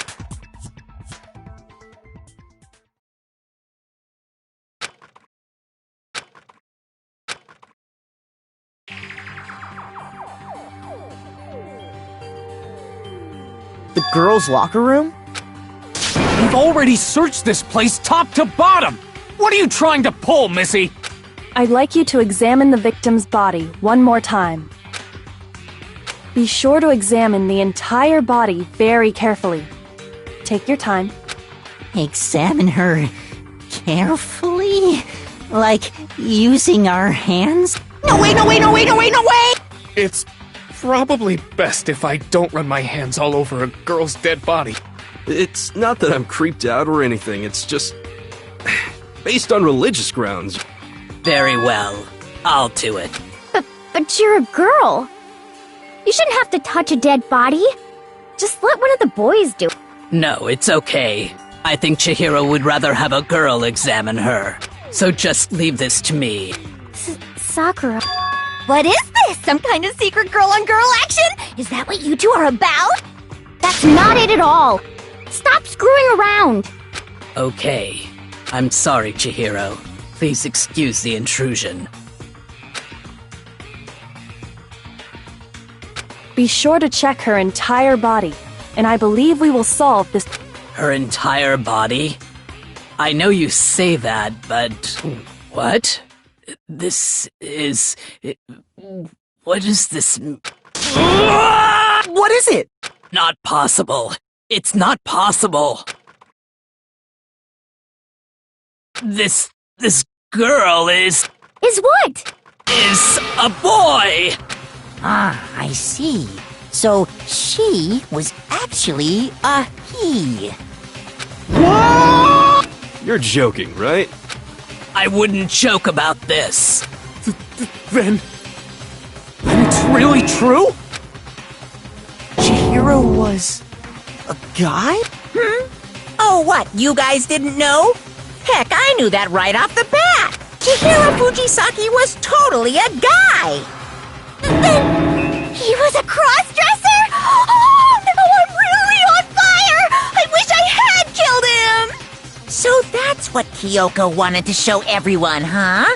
The girls' locker room? We've already searched this place top to bottom! What are you trying to pull, Missy? I'd like you to examine the victim's body one more time. Be sure to examine the entire body very carefully. Take your time. Examine her carefully? Like using our hands? No way! It's probably best if I don't run my hands all over a girl's dead body. It's not that I'm creeped out or anything, it's just based on religious grounds. Very well. I'll do it. But you're a girl. You shouldn't have to touch a dead body. Just let one of the boys do it. No, it's okay. I think Chihiro would rather have a girl examine her. So just leave this to me. Sakura. What is this? Some kind of secret girl-on-girl action? Is that what you two are about? That's not it at all. Stop screwing around. Okay. I'm sorry, Chihiro. Please excuse the intrusion. Be sure to check her entire body, and I believe we will solve this— Her entire body? I know you say that, but— What? This is— What is this? What is it? Not possible. It's not possible. This girl is what? Is a boy! Ah, I see. So she was actually a he. What? You're joking, right? I wouldn't joke about this. Then it's really true? Chihiro was a guy? Oh, what? You guys didn't know? Heck, I knew that right off the bat. Chihiro Fujisaki was totally a guy. Then he was a cross-dresser? Oh, no, I'm really on fire! I wish I had killed him! So that's what Kyoko wanted to show everyone, huh?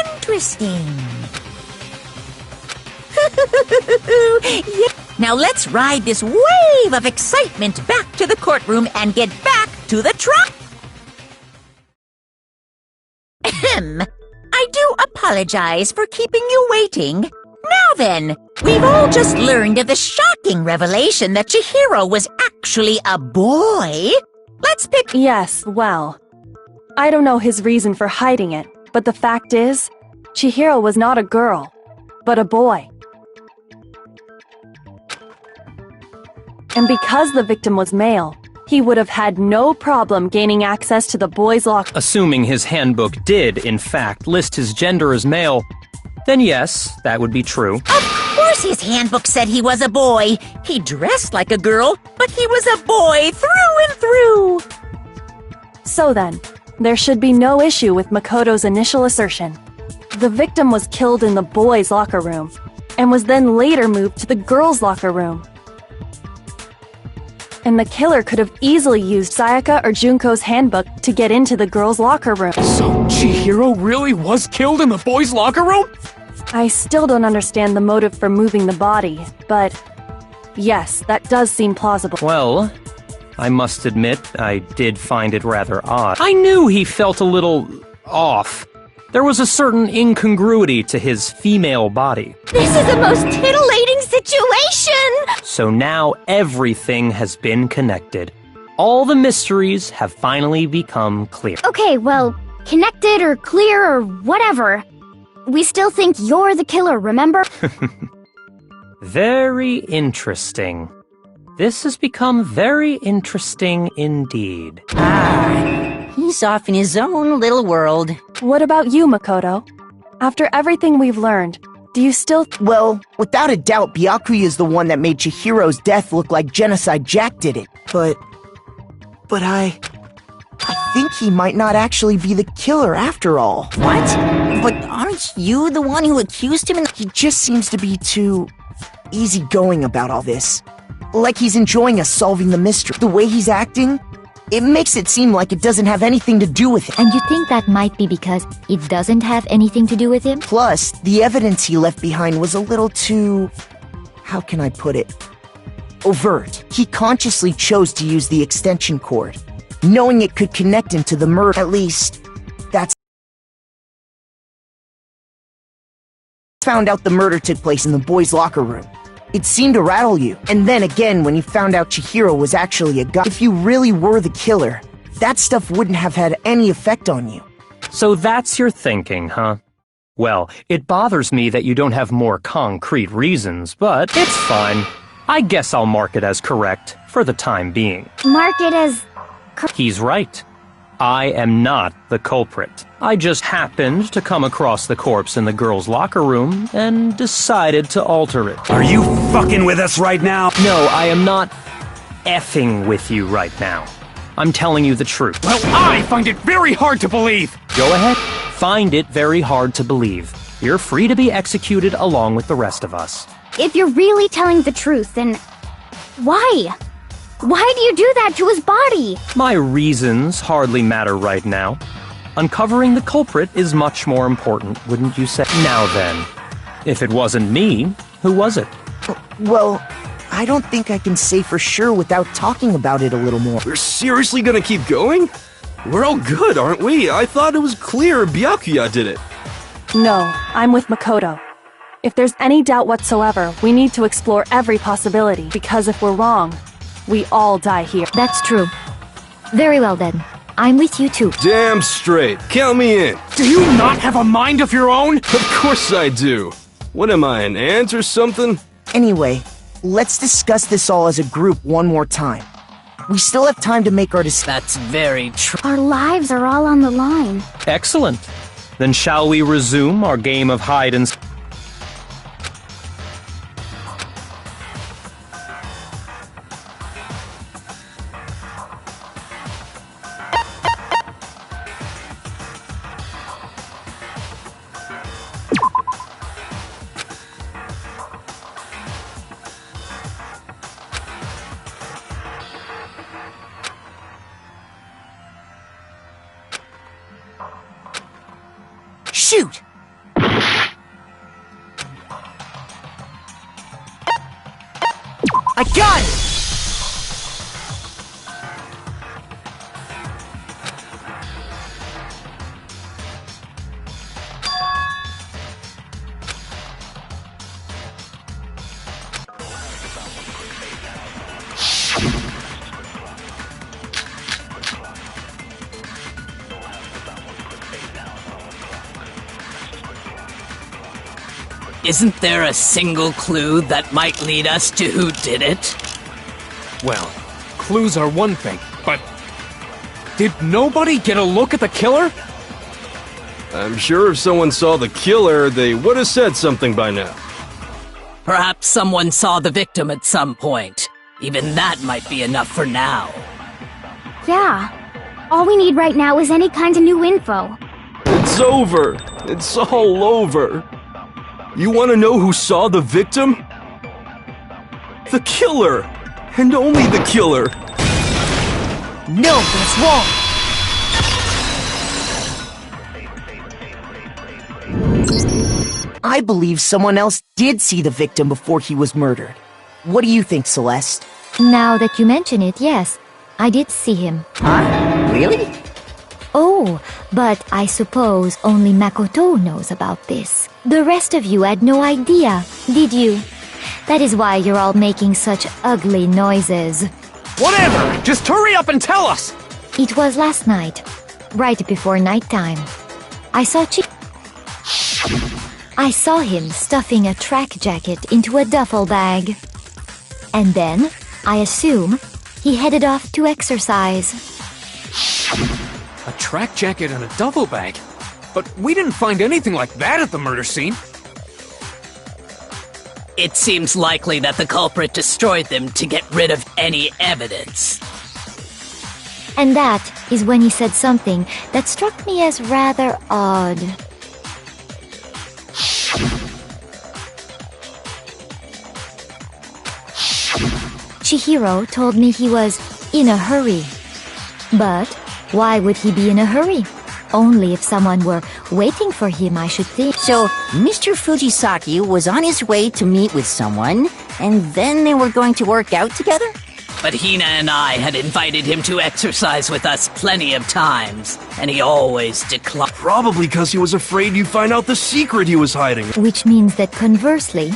Interesting. Yeah. Now let's ride this wave of excitement back to the courtroom and get back to the truck. Ahem. I do apologize for keeping you waiting. Now then, we've all just learned of the shocking revelation that Chihiro was actually a boy. Let's pick— Yes, well, I don't know his reason for hiding it, but the fact is, Chihiro was not a girl, but a boy. And because the victim was male, he would have had no problem gaining access to the boys' locker. Assuming his handbook did, in fact, list his gender as male, then yes, that would be true. Of course his handbook said he was a boy. He dressed like a girl, but he was a boy through and through. So then, there should be no issue with Makoto's initial assertion. The victim was killed in the boys' locker room, and was then later moved to the girls' locker room. And the killer could have easily used Sayaka or Junko's handbook to get into the girls' locker room. So Chihiro really was killed in the boys' locker room? I still don't understand the motive for moving the body, but yes, that does seem plausible. Well, I must admit, I did find it rather odd. I knew he felt a little off. There was a certain incongruity to his female body. This is the most titillating situation! So now everything has been connected. All the mysteries have finally become clear. Okay, well, connected or clear or whatever. We still think you're the killer, remember? Very interesting. This has become very interesting indeed. He's off in his own little world. What about you, Makoto? After everything we've learned, do you still... Well, without a doubt, Byakuya is the one that made Chihiro's death look like Genocide Jack did it. But I think he might not actually be the killer after all. What? But aren't you the one who accused him? He just seems to be too easygoing about all this. Like he's enjoying us solving the mystery. The way he's acting, it makes it seem like it doesn't have anything to do with him. And you think that might be because it doesn't have anything to do with him? Plus, the evidence he left behind was a little too... how can I put it? Overt. He consciously chose to use the extension cord, knowing it could connect him to the murder. At least, that's... Found out the murder took place in the boys' locker room. It seemed to rattle you. And then again, when you found out Chihiro was actually a guy. If you really were the killer, that stuff wouldn't have had any effect on you. So that's your thinking, huh? Well, it bothers me that you don't have more concrete reasons, but it's fine. I guess I'll mark it as correct for the time being. Mark it as... He's right. I am not the culprit. I just happened to come across the corpse in the girls' locker room and decided to alter it. Are you fucking with us right now? No, I am not effing with you right now. I'm telling you the truth. Well, I find it very hard to believe! Go ahead. Find it very hard to believe. You're free to be executed along with the rest of us. If you're really telling the truth, then... why? Why do you do that to his body? My reasons hardly matter right now. Uncovering the culprit is much more important, wouldn't you say? Now then, if it wasn't me, who was it? Well, I don't think I can say for sure without talking about it a little more. We're seriously gonna keep going? We're all good, aren't we? I thought it was clear Byakuya did it. No, I'm with Makoto. If there's any doubt whatsoever, we need to explore every possibility, because if we're wrong, we all die here. That's true. Very well then. I'm with you too. Damn straight. Count me in. Do you not have a mind of your own? Of course I do. What am I, an ant or something? Anyway, let's discuss this all as a group one more time. We still have time to make our decision. That's very true. Our lives are all on the line. Excellent. Then shall we resume our game of hide and... Shoot! I got it! Isn't there a single clue that might lead us to who did it? Well, clues are one thing, but... did nobody get a look at the killer? I'm sure if someone saw the killer, they would have said something by now. Perhaps someone saw the victim at some point. Even that might be enough for now. Yeah. All we need right now is any kind of new info. It's over. It's all over. You want to know who saw the victim? The killer! And only the killer! No, that's wrong! I believe someone else did see the victim before he was murdered. What do you think, Celeste? Now that you mention it, yes. I did see him. Huh? Really? Oh, but I suppose only Makoto knows about this. The rest of you had no idea, did you? That is why you're all making such ugly noises. Whatever! Just hurry up and tell us! It was last night, right before nighttime. I saw him stuffing a track jacket into a duffel bag. And then, I assume, he headed off to exercise. A track jacket and a duffel bag? But we didn't find anything like that at the murder scene. It seems likely that the culprit destroyed them to get rid of any evidence. And that is when he said something that struck me as rather odd. Chihiro told me he was in a hurry. But why would he be in a hurry? Only if someone were waiting for him, I should think. So, Mr. Fujisaki was on his way to meet with someone, and then they were going to work out together? But Hina and I had invited him to exercise with us plenty of times, and he always declined. Probably because he was afraid you'd find out the secret he was hiding. Which means that conversely,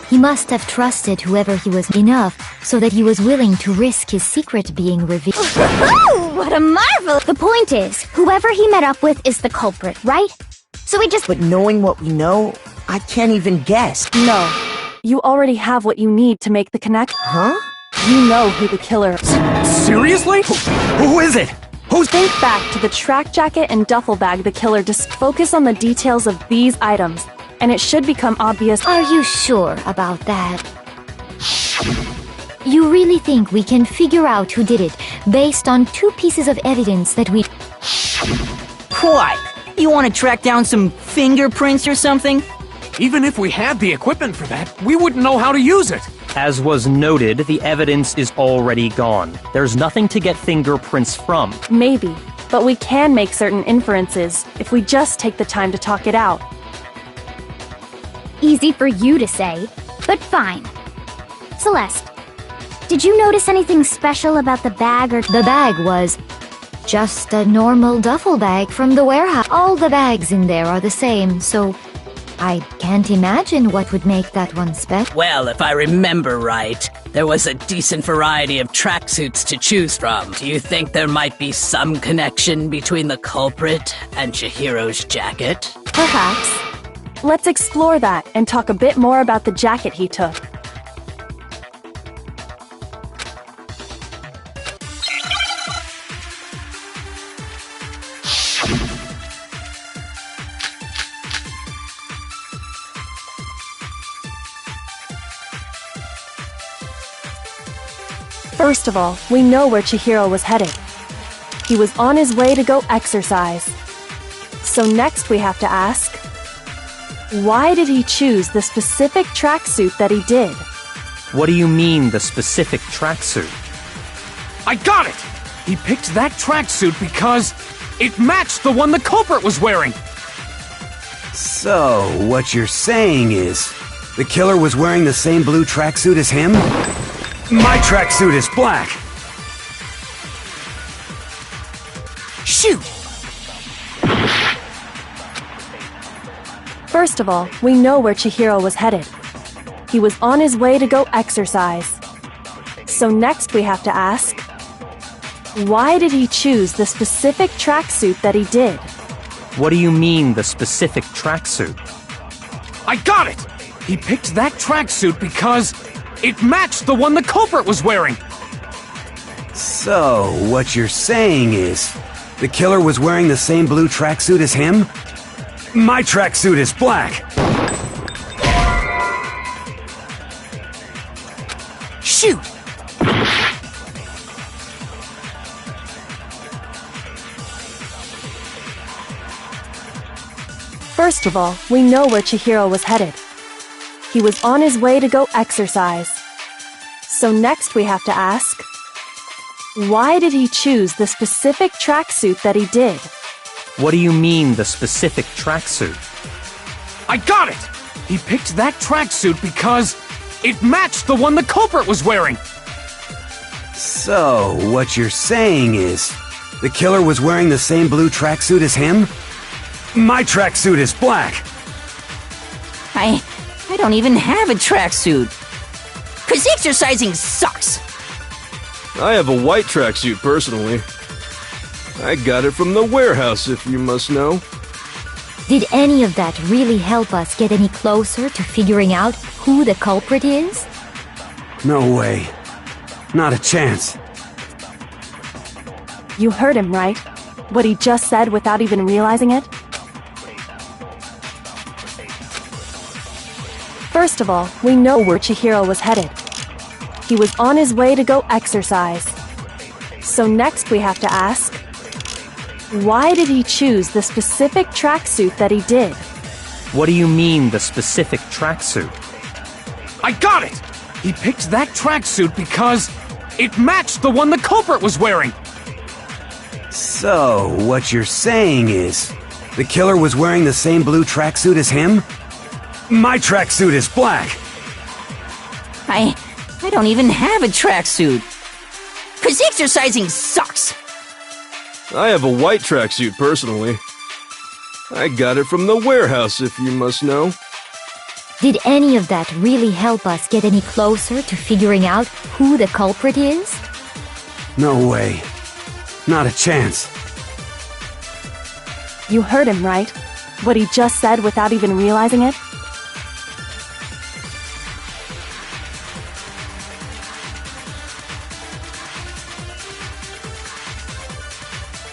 he must have trusted whoever he was enough so that he was willing to risk his secret being revealed. Oh, what a marvel! The point is, whoever he met up with is the culprit, right? So we just... But knowing what we know, I can't even guess. No. You already have what you need to make the connection. Huh? You know who the killer is. Seriously? Who is it? Who's... Think back to the track jacket and duffel bag the killer just focus on the details of these items, and it should become obvious. Are you sure about that? You really think we can figure out who did it based on 2 pieces of evidence that we... What? You want to track down some fingerprints or something? Even if we had the equipment for that, we wouldn't know how to use it. As was noted, the evidence is already gone. There's nothing to get fingerprints from. Maybe, but we can make certain inferences if we just take the time to talk it out. Easy for you to say, but fine. Celeste, did you notice anything special about the bag or... The bag was just a normal duffel bag from the warehouse. All the bags in there are the same, so I can't imagine what would make that one special. Well, if I remember right, there was a decent variety of tracksuits to choose from. Do you think there might be some connection between the culprit and Chihiro's jacket? Perhaps. Let's explore that and talk a bit more about the jacket he took. First of all, we know where Chihiro was headed. He was on his way to go exercise. So next we have to ask, why did he choose the specific tracksuit that he did? What do you mean, the specific tracksuit? I got it! He picked that tracksuit because it matched the one the culprit was wearing! So, what you're saying is, the killer was wearing the same blue tracksuit as him? My tracksuit is black! Shoot! First of all, we know where Chihiro was headed. He was on his way to go exercise. So next we have to ask, why did he choose the specific tracksuit that he did? What do you mean, the specific tracksuit? I got it! He picked that tracksuit because it matched the one the culprit was wearing! So, what you're saying is, the killer was wearing the same blue tracksuit as him? My tracksuit is black! Shoot! First of all, we know where Chihiro was headed. He was on his way to go exercise. So next we have to ask, why did he choose the specific tracksuit that he did? What do you mean, the specific tracksuit? I got it! He picked that tracksuit because it matched the one the culprit was wearing! So, what you're saying is, The killer was wearing the same blue tracksuit as him? My tracksuit is black! I don't even have a tracksuit. 'Cause exercising sucks! I have a white tracksuit personally. I got it from the warehouse, if you must know. Did any of that really help us get any closer to figuring out who the culprit is? No way. Not a chance. You heard him, right? What he just said without even realizing it? First of all, we know where Chihiro was headed. He was on his way to go exercise. So next we have to ask, why did he choose the specific tracksuit that he did? What do you mean, the specific tracksuit? I got it! He picked that tracksuit because it matched the one the culprit was wearing! So, what you're saying is, the killer was wearing the same blue tracksuit as him? My tracksuit is black! I don't even have a tracksuit. 'Cause exercising sucks! I have a white tracksuit personally. I got it from the warehouse, if you must know. Did any of that really help us get any closer to figuring out who the culprit is? No way. Not a chance. You heard him, right? What he just said without even realizing it?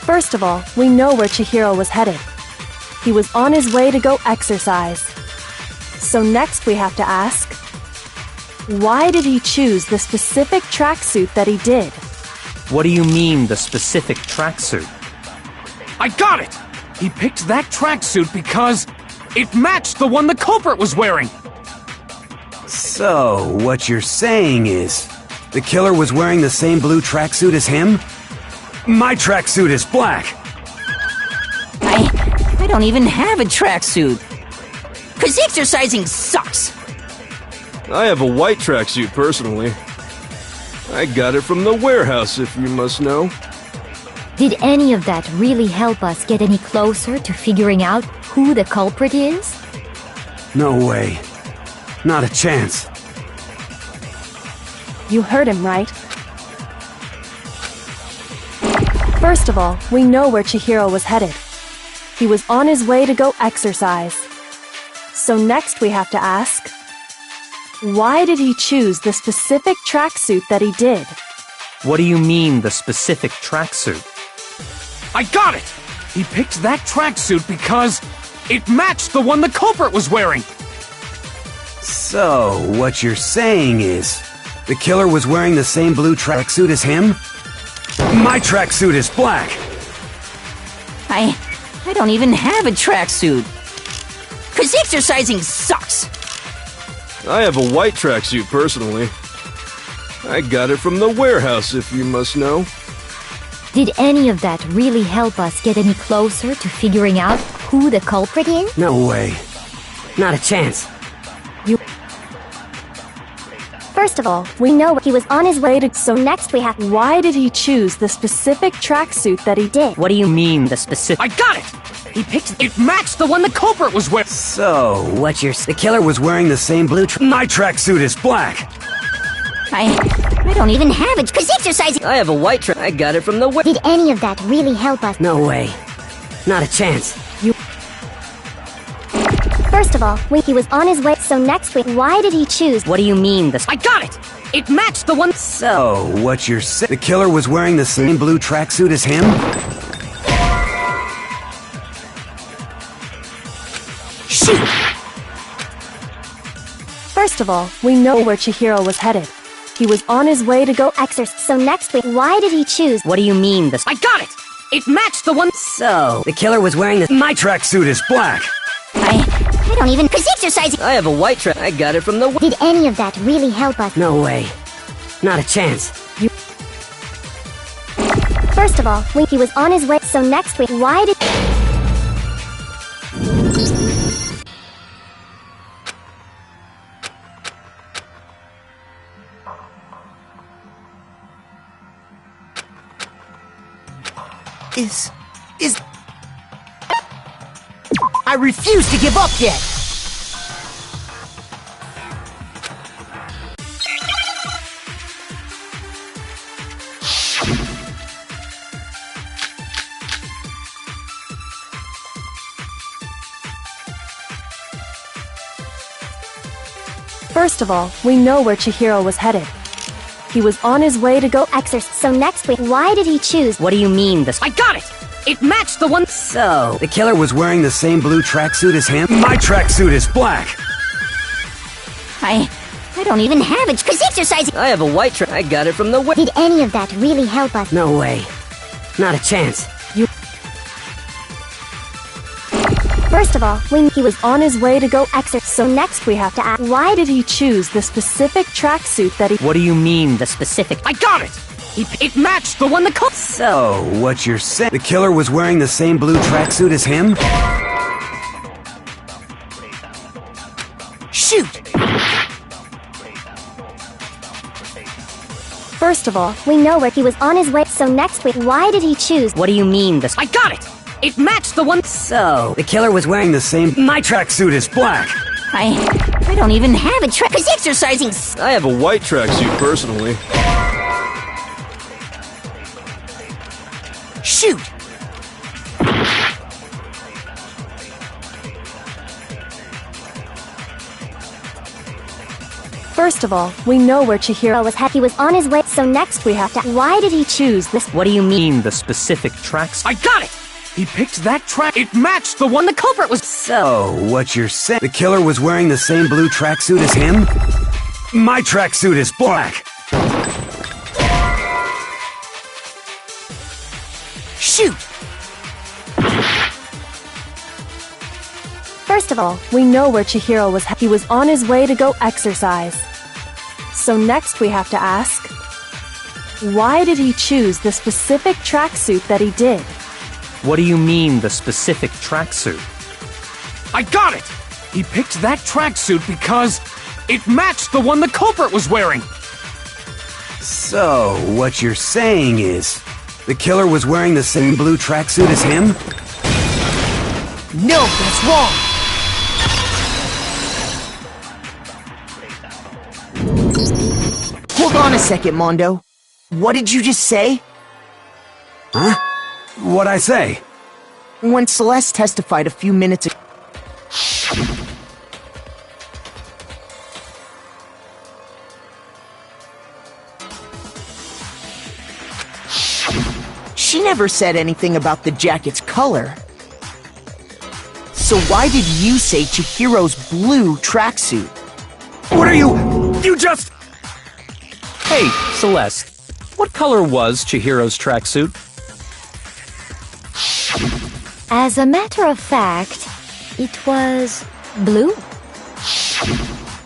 First of all, we know where Chihiro was headed. He was on his way to go exercise. So next we have to ask, why did he choose the specific tracksuit that he did? What do you mean, the specific tracksuit? I got it! He picked that tracksuit because it matched the one the culprit was wearing! So, what you're saying is, the killer was wearing the same blue tracksuit as him? My tracksuit is black! I don't even have a tracksuit. 'Cause exercising sucks! I have a white tracksuit personally. I got it from the warehouse, if you must know. Did any of that really help us get any closer to figuring out who the culprit is? No way. Not a chance. You heard him, right? First of all, we know where Chihiro was headed. He was on his way to go exercise. So next we have to ask, why did he choose the specific tracksuit that he did? What do you mean, the specific tracksuit? I got it! He picked that tracksuit because it matched the one the culprit was wearing! So, what you're saying is, the killer was wearing the same blue tracksuit as him? My tracksuit is black! I don't even have a tracksuit. 'Cause exercising sucks! I have a white tracksuit personally. I got it from the warehouse, if you must know. Did any of that really help us get any closer to figuring out who the culprit is? No way. Not a chance. First of all, we know he was on his way to, so next we have, why did he choose the specific tracksuit that he did? What do you mean, the specific? I got it! He picked it matched the one the culprit was wearing! So, what you're the killer was wearing the same blue My tracksuit is black! I don't even have it, 'cause exercising— I have a white I got it from the Did any of that really help us? No way. Not a chance. First of all, he was on his way, so next we, why did he choose? What do you mean, I got it! It matched the one— So, what you're the killer was wearing the same blue tracksuit as him? Shoot! First of all, we know where Chihiro was headed. He was on his way to go exercise. So next we, why did he choose? What do you mean, I got it! It matched the one— So, the killer was wearing the My tracksuit is black! I don't even, 'cause exercising— I have a white I got it from the Did any of that really help us? No way. Not a chance. First of all, he was on his way, so next we, why did— Is... I refuse to give up yet! First of all, we know where Chihiro was headed. He was on his way to go exorcise. So next week, why did he choose? What do you mean this? I got it! It matched the one. So, The killer was wearing the same blue tracksuit as him? My tracksuit is black! I don't even have it, cause exercising. I have a white track. I got it from the Did any of that really help us? No way. Not a chance. First of all, he was on his way to go exorcise. So next we have to ask, why did he choose the specific tracksuit that he... What do you mean, the specific? I got it! It matched the one the So, what you're saying? The killer was wearing the same blue tracksuit as him? Shoot! First of all, We know where he was on his way. So next week, why did he choose? What do you mean this? I got it! It matched the one. So, The killer was wearing the same... My tracksuit is black! I don't even have a track, cause exercising. I have a white tracksuit, personally. Shoot! First of all, we know where Chihiro was headed. He was on his way. So next we have to. Why did he choose this? What do you mean, the specific tracks? I got it! He picked that track. It matched the one the culprit was. So, what you're saying? The killer was wearing the same blue tracksuit as him? My tracksuit is black! Shoot! First of all, we know where Chihiro was headed. He was on his way to go exercise. So next we have to ask, why did he choose the specific tracksuit that he did? What do you mean, the specific tracksuit? I got it! He picked that tracksuit because it matched the one the culprit was wearing. So, what you're saying is, the killer was wearing the same blue tracksuit as him? No, that's wrong! Hold on a second, Mondo. What did you just say? Huh? What'd I say? When Celeste testified a few minutes ago... She never said anything about the jacket's color. So why did you say Chihiro's blue tracksuit? What are you... You just... Hey, Celeste, what color was Chihiro's tracksuit? As a matter of fact, it was blue.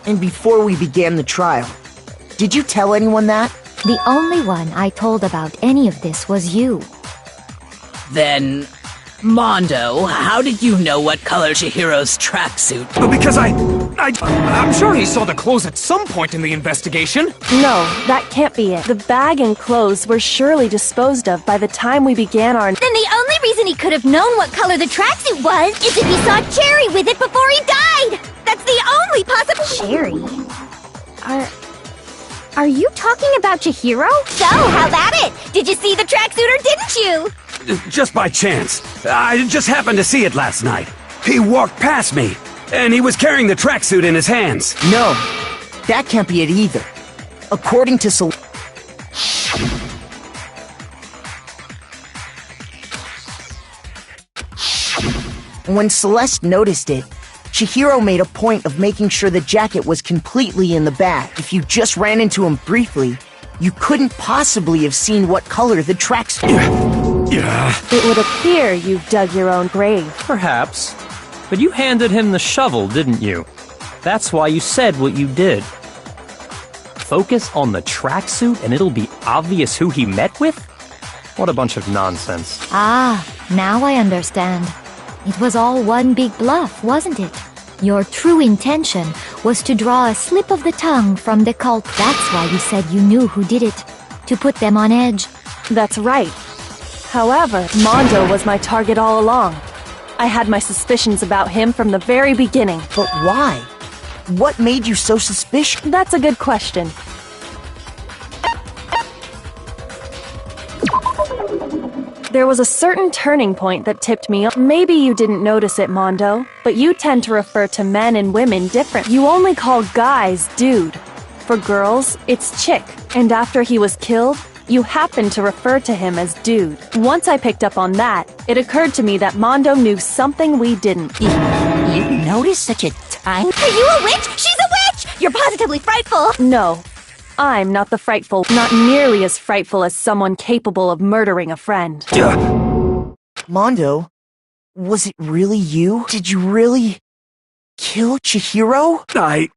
And before we began the trial, did you tell anyone that? The only one I told about any of this was you. Then, Mondo, how did you know what color Chihiro's tracksuit? Because I'm sure he saw the clothes at some point in the investigation. No, that can't be it. The bag and clothes were surely disposed of by the time we began our... Then the only reason he could have known what color the tracksuit was is if he saw Cherry with it before he died! That's the only possible... Cherry? Are you talking about Chihiro? So, how about it? Did you see the tracksuit or didn't you? Just by chance. I just happened to see it last night. He walked past me, and he was carrying the tracksuit in his hands. No, that can't be it either. According to When Celeste noticed it, Chihiro made a point of making sure the jacket was completely in the bag. If you just ran into him briefly, you couldn't possibly have seen what color the tracksuit was. It would appear you've dug your own grave. Perhaps. But you handed him the shovel, didn't you? That's why you said what you did. Focus on the tracksuit and it'll be obvious who he met with? What a bunch of nonsense. Ah, now I understand. It was all one big bluff, wasn't it? Your true intention was to draw a slip of the tongue from the culprit. That's why you said you knew who did it. To put them on edge. That's right. However, Mondo was my target all along. I had my suspicions about him from the very beginning. But why? What made you so suspicious? That's a good question. There was a certain turning point that tipped me. Maybe you didn't notice it, Mondo, but you tend to refer to men and women different. You only call guys dude. For girls, it's chick. And after he was killed, you happened to refer to him as dude. Once I picked up on that, it occurred to me that Mondo knew something we didn't. You noticed such a tiny... Are you a witch? She's a witch! You're positively frightful! No. I'm not the frightful, not nearly as frightful as someone capable of murdering a friend. Mondo, was it really you? Did you really kill Chihiro? I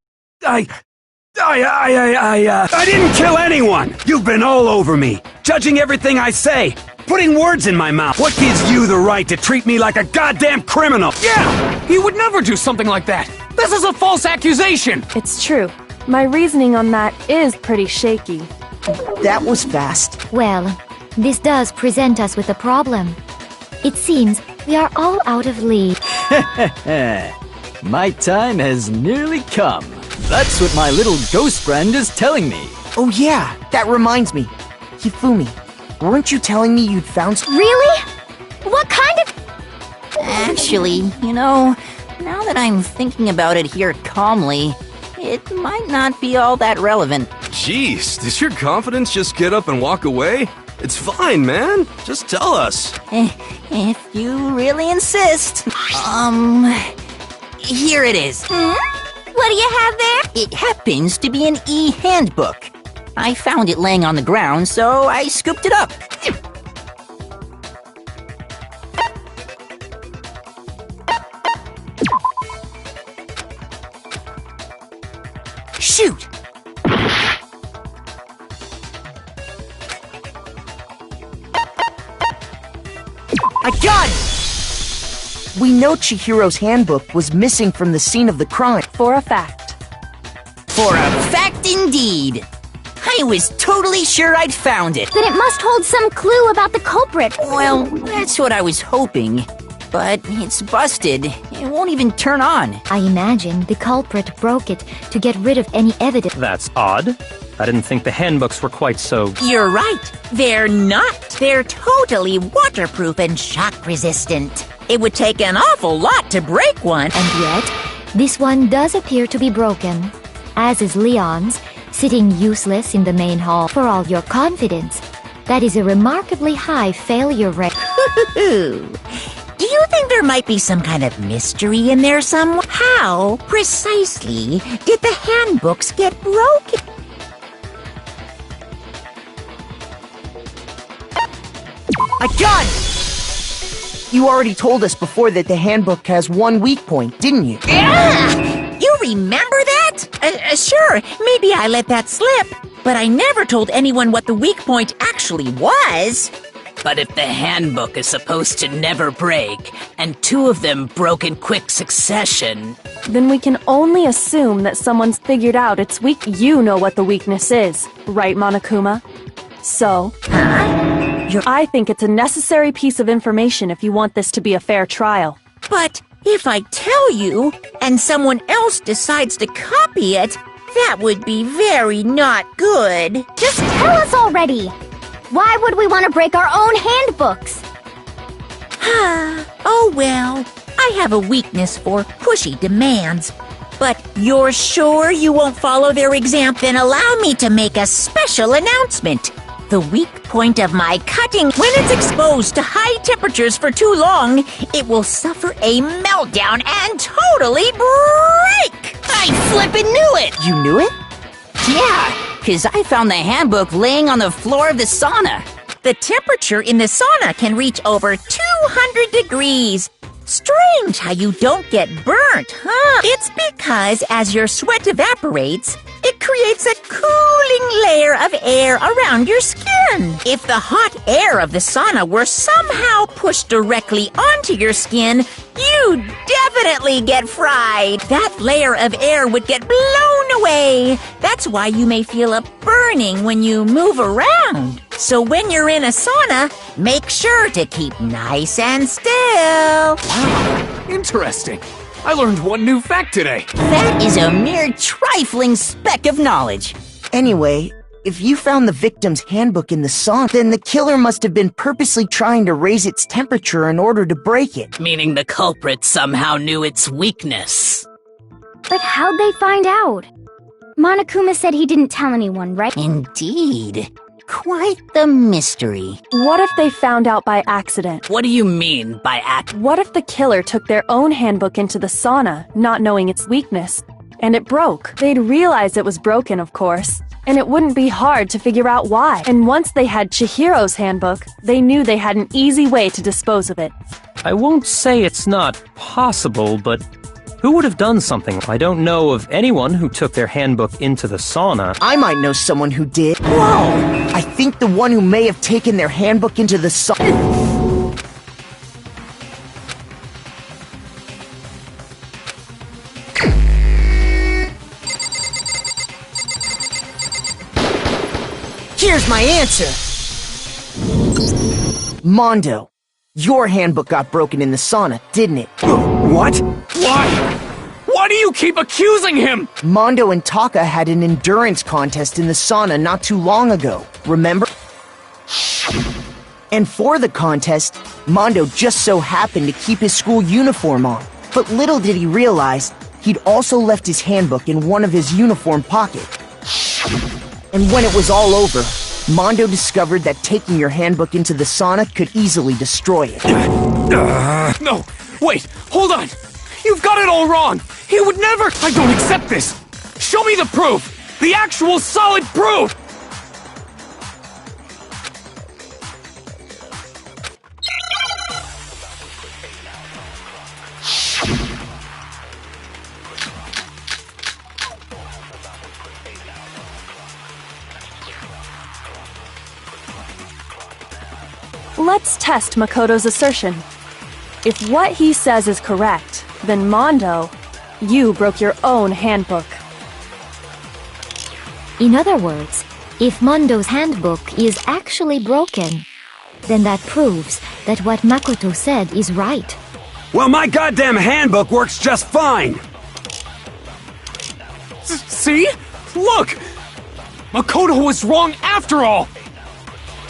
didn't kill anyone! You've been all over me, judging everything I say, putting words in my mouth. What gives you the right to treat me like a goddamn criminal? Yeah! He would never do something like that! This is a false accusation! It's true. My reasoning on that is pretty shaky. That was fast. Well, this does present us with a problem. It seems we are all out of lead. My time has nearly come. That's what my little ghost friend is telling me. Oh yeah, that reminds me. Hifumi, weren't you telling me you'd found Really? What kind of... Actually, now that I'm thinking about it here calmly, it might not be all that relevant. Jeez, does your confidence just get up and walk away? It's fine, man. Just tell us. If you really insist. Here it is. What do you have there? It happens to be an e-handbook. I found it laying on the ground, so I scooped it up. Shoot! I got it! We know Chihiro's handbook was missing from the scene of the crime. For a fact. For a fact indeed. I was totally sure I'd found it. Then it must hold some clue about the culprit. Well, that's what I was hoping. But it's busted. It won't even turn on. I imagine the culprit broke it to get rid of any evidence. That's odd. I didn't think the handbooks were quite so... You're right. They're not. They're totally waterproof and shock resistant. It would take an awful lot to break one. And yet, this one does appear to be broken, as is Leon's, sitting useless in the main hall. For all your confidence, that is a remarkably high failure rate. Do you think there might be some kind of mystery in there somewhere? How, precisely, did the handbooks get broken? I got it! You already told us before that the handbook has one weak point, didn't you? You remember that? Sure, maybe I let that slip, but I never told anyone what the weak point actually was. But if the handbook is supposed to never break, and two of them broke in quick succession... Then we can only assume that someone's figured out its weak... You know what the weakness is, right, Monokuma? So... I think it's a necessary piece of information if you want this to be a fair trial. But if I tell you, and someone else decides to copy it, that would be very not good. Just tell us already! Why would we want to break our own handbooks? Oh well, I have a weakness for pushy demands. But you're sure you won't follow their example? Then allow me to make a special announcement. The weak point of my cutting, when it's exposed to high temperatures for too long, it will suffer a meltdown and totally break! I flippin' knew it! You knew it? Yeah, because I found the handbook laying on the floor of the sauna. The temperature in the sauna can reach over 200 degrees. Strange how you don't get burnt, huh? It's because as your sweat evaporates, it creates a cooling layer of air around your skin. If the hot air of the sauna were somehow pushed directly onto your skin, you'd definitely get fried. That layer of air would get blown away. That's why you may feel a burning when you move around. So when you're in a sauna, make sure to keep nice and still. Wow, interesting. I learned one new fact today. That is a mere trifling speck of knowledge. Anyway, if you found the victim's handbook in the sauna, then the killer must have been purposely trying to raise its temperature in order to break it. Meaning the culprit somehow knew its weakness. But how'd they find out? Monokuma said he didn't tell anyone, right? Indeed. Quite the mystery. What if they found out by accident? What do you mean by What if the killer took their own handbook into the sauna, not knowing its weakness, and it broke? They'd realize it was broken, of course, and it wouldn't be hard to figure out why. And once they had Chihiro's handbook, they knew they had an easy way to dispose of it. I won't say it's not possible, but who would have done something? I don't know of anyone who took their handbook into the sauna. I might know someone who did. Whoa! I think the one who may have taken their handbook into the sauna... Here's my answer! Mondo, your handbook got broken in the sauna, didn't it? What? Why? Why do you keep accusing him? Mondo and Taka had an endurance contest in the sauna not too long ago, remember? And for the contest, Mondo just so happened to keep his school uniform on. But little did he realize, he'd also left his handbook in one of his uniform pockets. And when it was all over, Mondo discovered that taking your handbook into the sauna could easily destroy it. No, wait, hold on. You've got it all wrong. He would never... I don't accept this. Show me the proof. The actual solid proof. Let's test Makoto's assertion. If what he says is correct, then Mondo, you broke your own handbook. In other words, if Mondo's handbook is actually broken, then that proves that what Makoto said is right. Well, my goddamn handbook works just fine! See? Look! Makoto was wrong after all!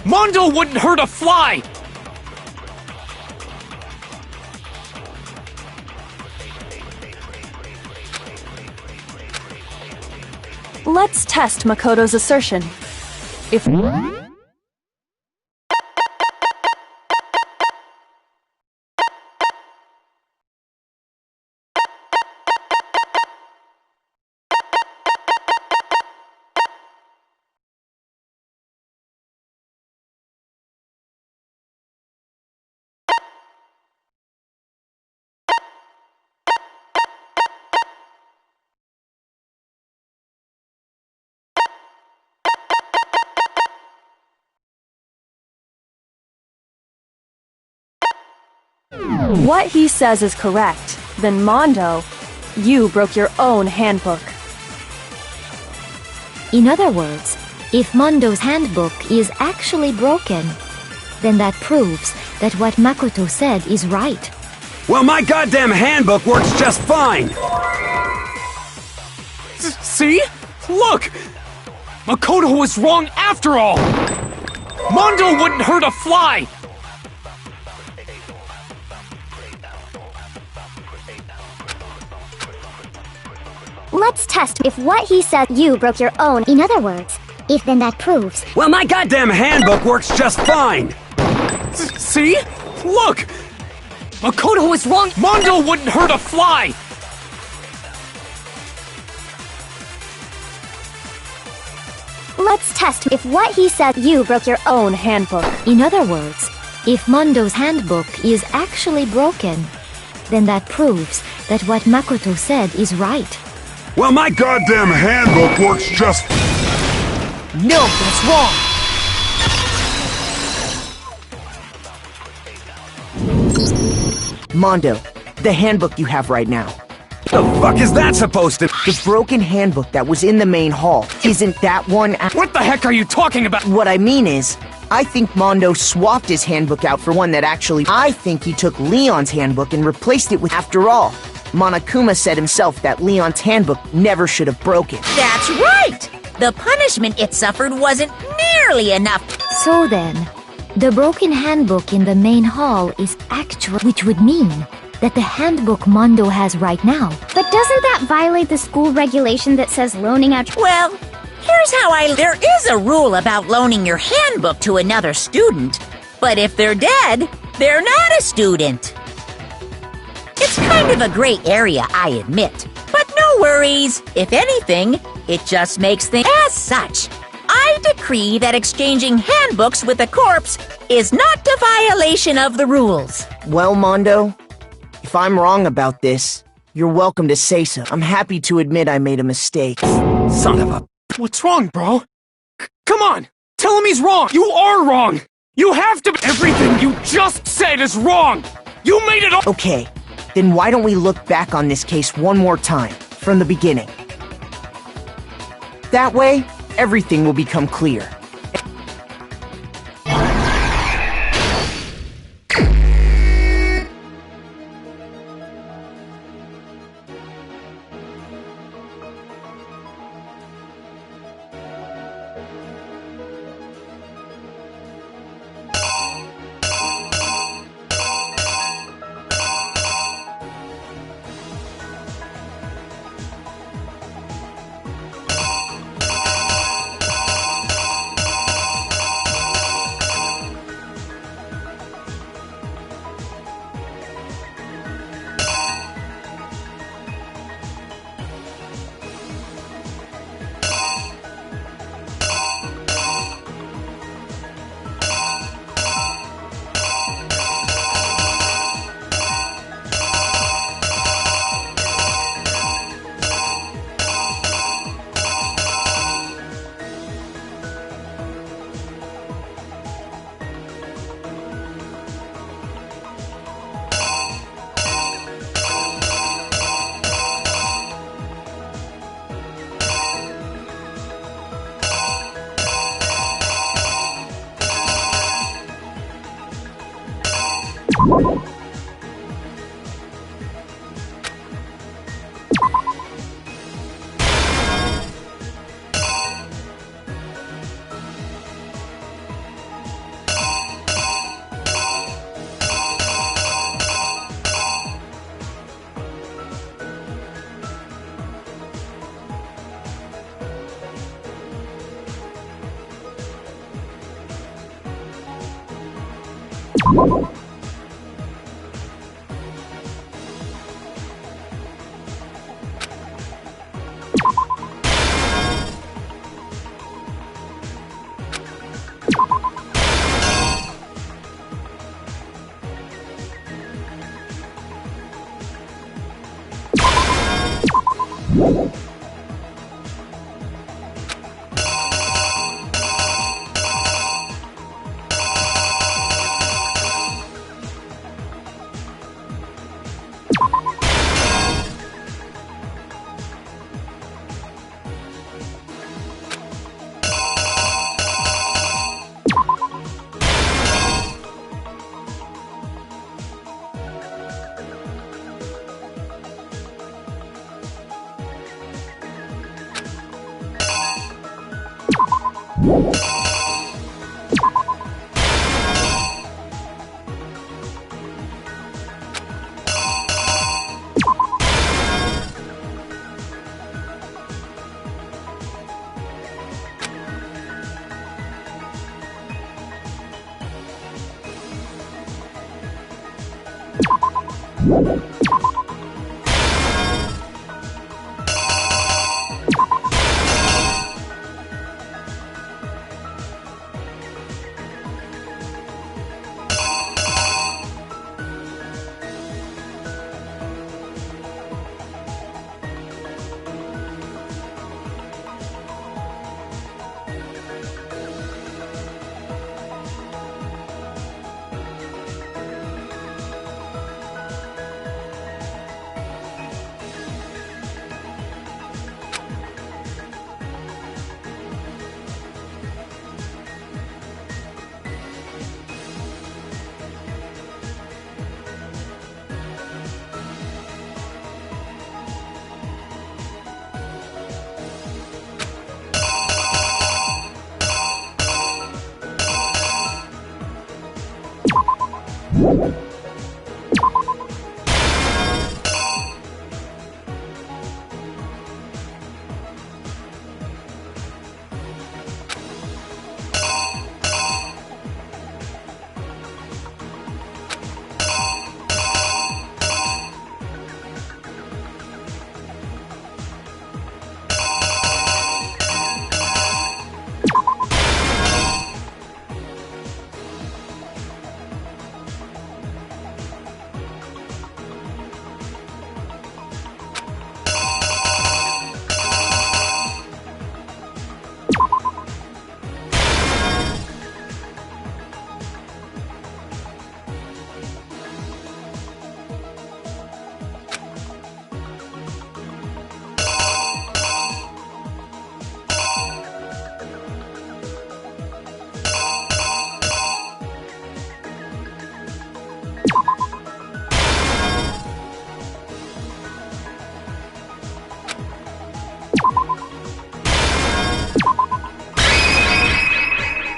Mondo wouldn't hurt a fly! Let's test Makoto's assertion. If... what he says is correct, then Mondo, you broke your own handbook. In other words, if Mondo's handbook is actually broken, then that proves that what Makoto said is right. Well, my goddamn handbook works just fine! See? Look! Makoto was wrong after all! Mondo wouldn't hurt a fly! Let's test if what he said you broke your own. In other words, if then that proves... Well, my goddamn handbook works just fine! See? Look! Makoto was wrong. Mondo wouldn't hurt a fly! Let's test if what he said you broke your own handbook. In other words, if Mondo's handbook is actually broken, then that proves that what Makoto said is right. Well, my goddamn handbook works just... No, that's wrong! Mondo, the handbook you have right now. The fuck is that supposed to... The broken handbook that was in the main hall. Isn't that one... What the heck are you talking about? What I mean is, I think Mondo swapped his handbook out for one that actually... I think he took Leon's handbook and replaced it with... After all, Monokuma said himself that Leon's handbook never should have broken. That's right! The punishment it suffered wasn't nearly enough. So then, the broken handbook in the main hall is actual, which would mean that the handbook Mondo has right now. But doesn't that violate the school regulation that says loaning out... Well, here's how there is a rule about loaning your handbook to another student, but if they're dead, they're not a student. It's kind of a gray area, I admit, but no worries. If anything, it just makes things... As such, I decree that exchanging handbooks with a corpse is not a violation of the rules. Well, Mondo, if I'm wrong about this, you're welcome to say so. I'm happy to admit I made a mistake. Son of a... What's wrong, bro? Come on! Tell him he's wrong! You are wrong! You have to... Everything you just said is wrong! You made it all... Okay, then why don't we look back on this case one more time, from the beginning? That way, everything will become clear.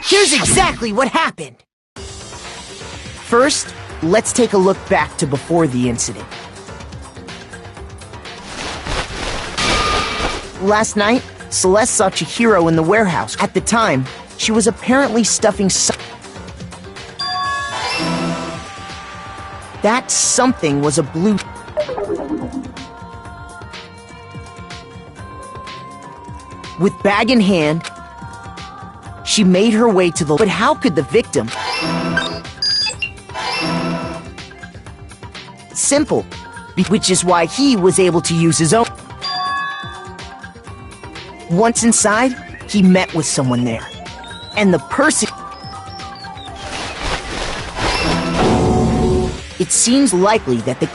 Here's exactly what happened. First, let's take a look back to before the incident. Last night, Celeste saw Chihiro in the warehouse. At the time, she was apparently stuffing that something was a blue... With bag in hand, she made her way to the... But how could the victim... Simple. Which is why he was able to use his own... Once inside, he met with someone there. And the person... It seems likely that the...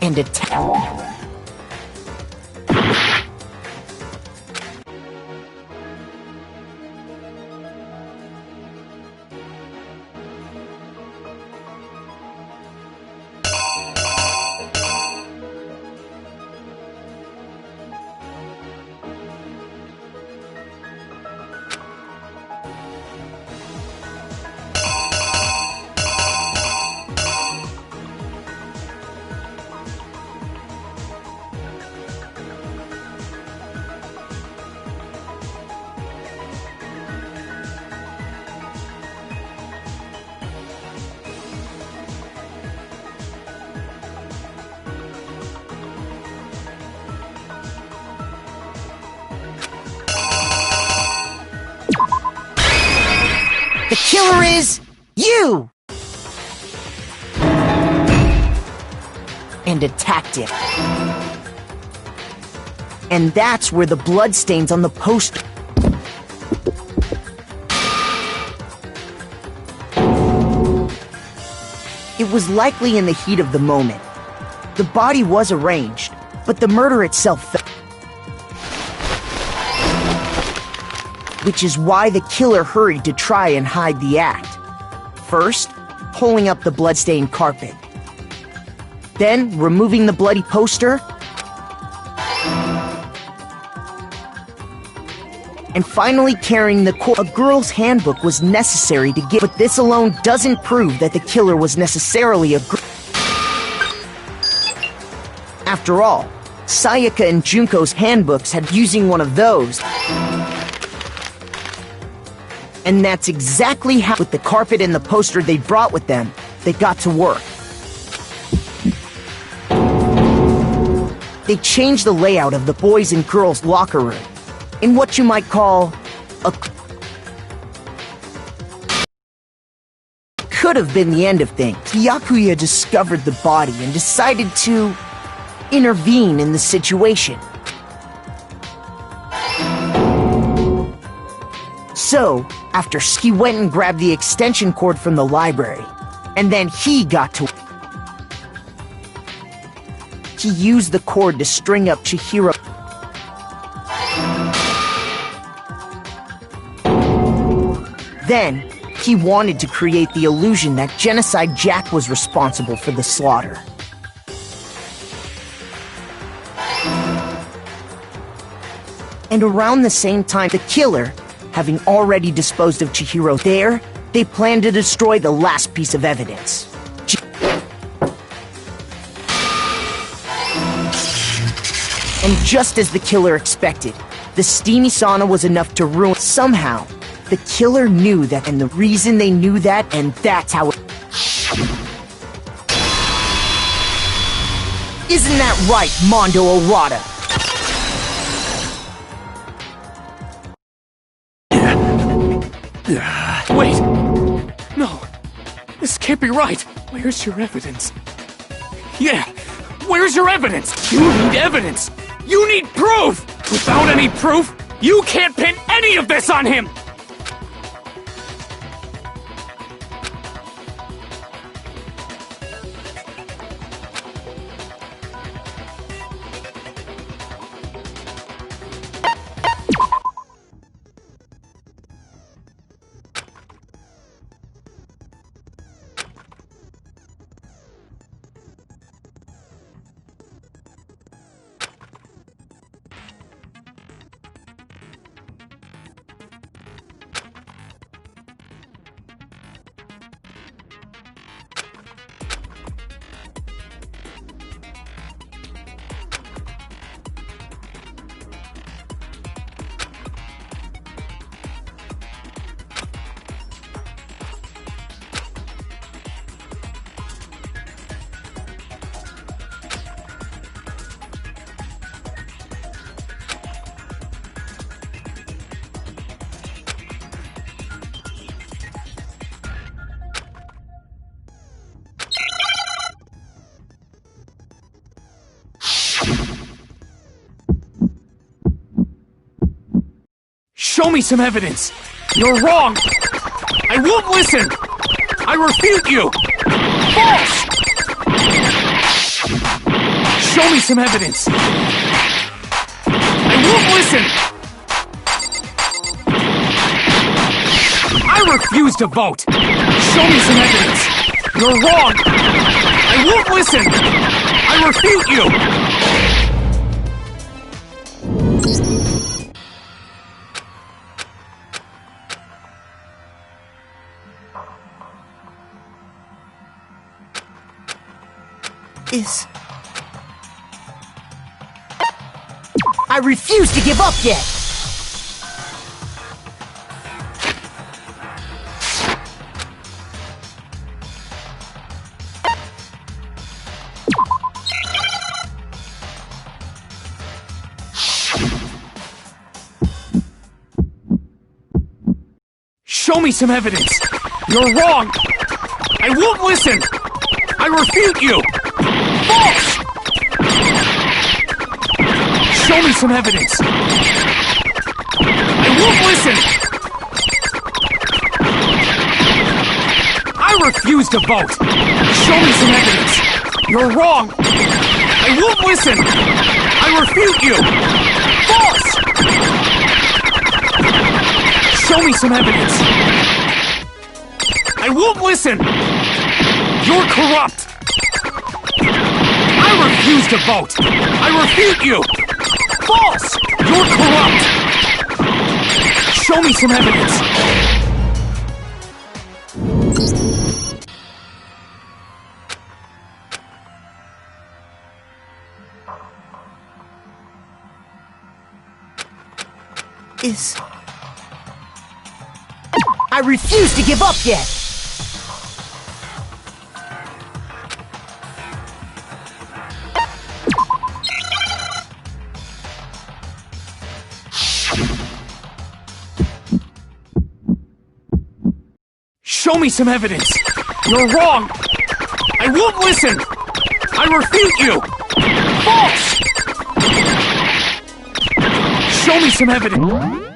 And attack... The killer is... you! And attacked him. And that's where the bloodstains on the poster... It was likely in the heat of the moment. The body was arranged, but the murder itself... Which is why the killer hurried to try and hide the act. First, pulling up the bloodstained carpet. Then, removing the bloody poster. And finally carrying the A girl's handbook was necessary to get... But this alone doesn't prove that the killer was necessarily a girl. After all, Sayaka and Junko's handbooks had using one of those. And that's exactly how, with the carpet and the poster they brought with them, they got to work. They changed the layout of the boys' and girls' locker room in what you might call a... Could have been the end of things. Byakuya discovered the body and decided to intervene in the situation. So, after he went and grabbed the extension cord from the library, and then he got to... He used the cord to string up Chihiro. Then, he wanted to create the illusion that Genocide Jack was responsible for the slaughter. And around the same time, the killer Having already disposed of Chihiro there, they plan to destroy the last piece of evidence. And just as the killer expected, the steamy sauna was enough to ruin. Somehow, the killer knew that, and the reason they knew that, and that's how it... Isn't that right, Mondo Arata? Wait! No! This can't be right! Where's your evidence? Yeah! Where's your evidence? You need evidence! You need proof! Without any proof, you can't pin any of this on him! Show me some evidence! You're wrong! I won't listen! I refute you! False! Show me some evidence! I won't listen! I refuse to vote! Show me some evidence! You're wrong! I won't listen! I refute you! I refuse to give up yet! Show me some evidence! You're wrong! I won't listen! I refute you! False! Show me some evidence! I won't listen! I refuse to vote! Show me some evidence! You're wrong! I won't listen! I refute you! False! Show me some evidence! I won't listen! You're corrupt! I refuse to vote! I refute you! False! You're corrupt! Show me some evidence! I refuse to give up yet! Show me some evidence! You're wrong! I won't listen! I refute you! False! Show me some evidence!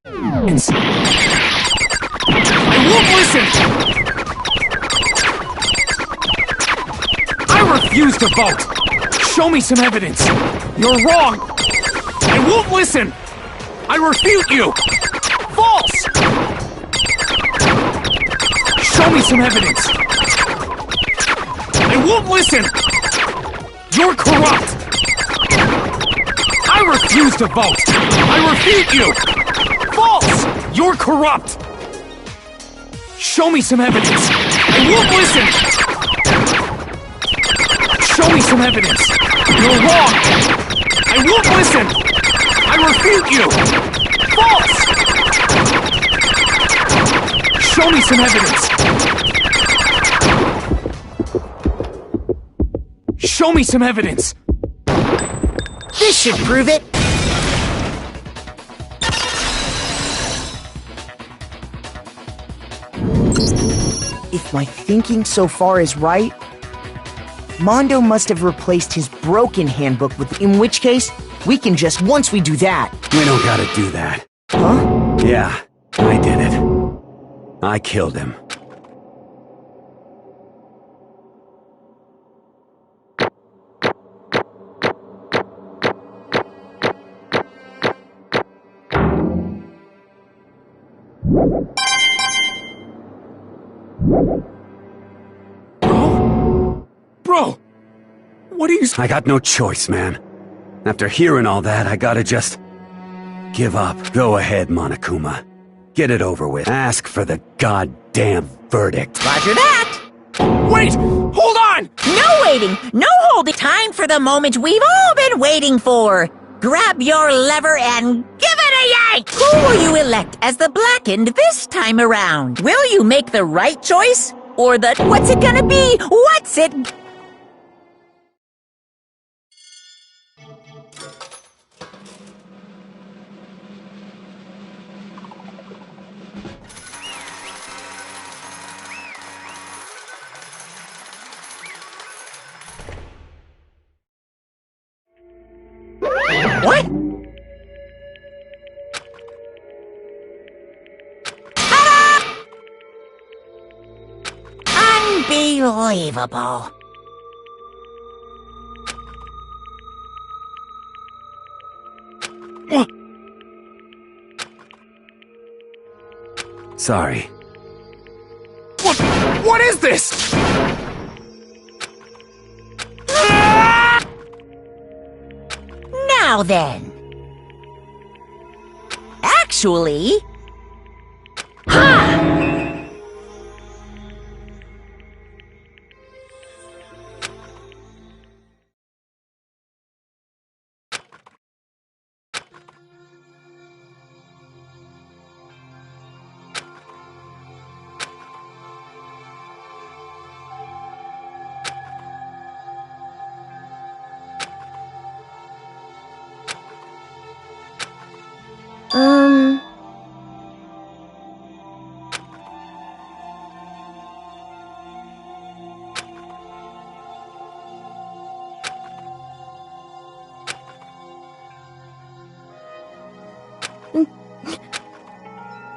I won't listen! I refuse to vote! Show me some evidence! You're wrong! I won't listen! I refute you! False! Show me some evidence! I won't listen! You're corrupt! I refuse to vote! I refute you! False! You're corrupt! Show me some evidence! I won't listen! Show me some evidence! You're wrong! I won't listen! I refute you! False! Show me some evidence! Show me some evidence! This should prove it! If my thinking so far is right, Mondo must have replaced his broken handbook with, in which case, we can just, once we do that. We don't gotta do that. Huh? Yeah, I did it. I killed him. Bro! What are you... I got no choice, man. After hearing all that, I gotta just... give up. Go ahead, Monokuma. Get it over with. Ask for the goddamn verdict. Roger that! Wait! Hold on! No waiting! No holding! Time for the moment we've all been waiting for! Grab your lever and give it a yank! Who will you elect as the Blackened this time around? Will you make the right choice? Or the... what's it gonna be? What's it... What? Ta-da! Unbelievable. Sorry. What is this? Now then. Actually... Ha!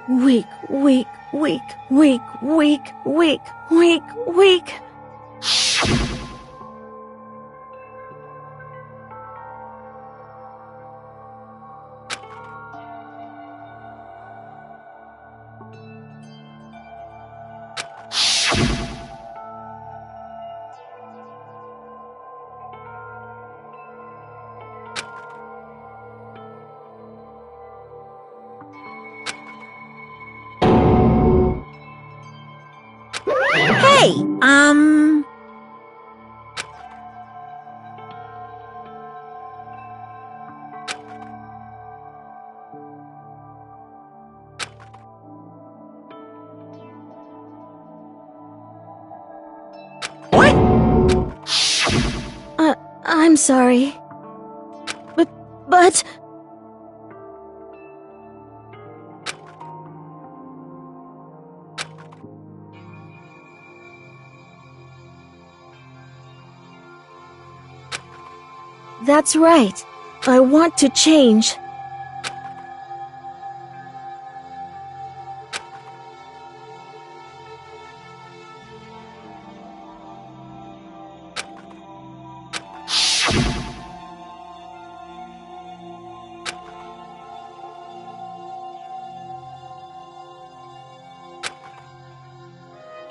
Weak, weak, weak, weak, weak, weak, weak, weak. Hey, What? I'm sorry. But... That's right. I want to change.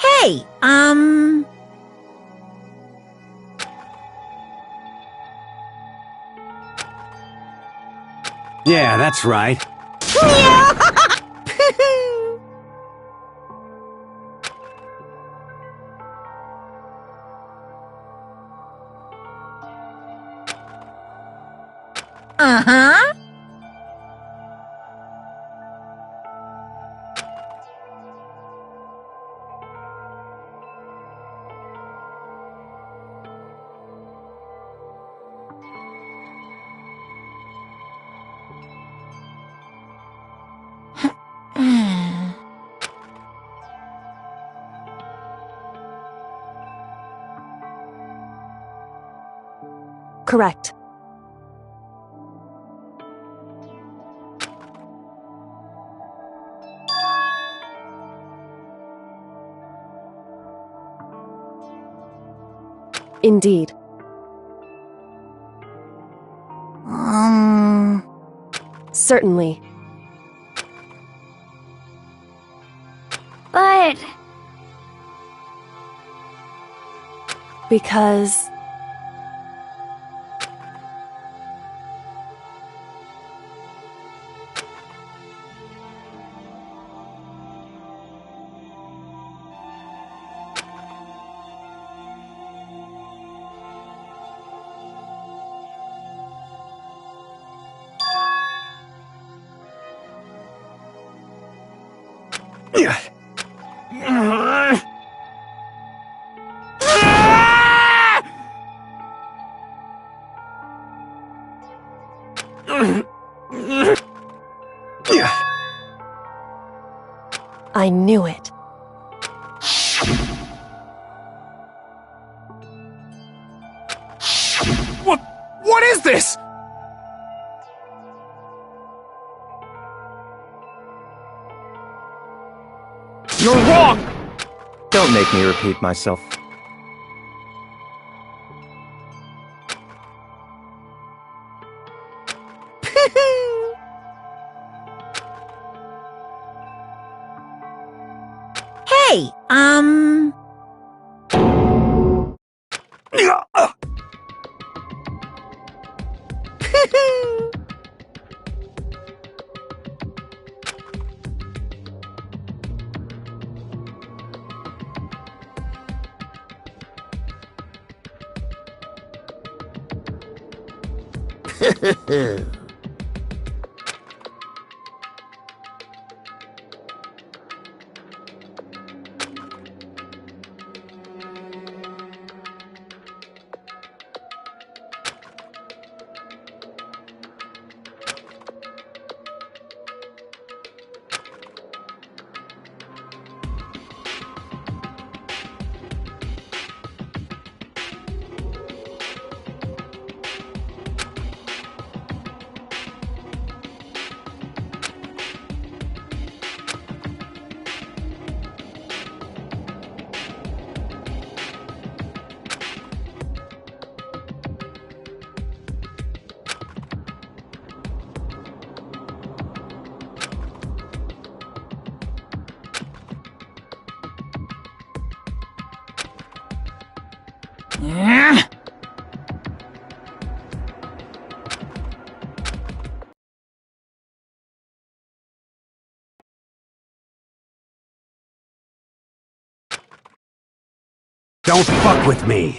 Hey, Yeah, that's right. Uh-huh. Correct. Indeed. Certainly. But... Because... I knew it. What is this? You're wrong! Don't make me repeat myself. Hey, Don't fuck with me!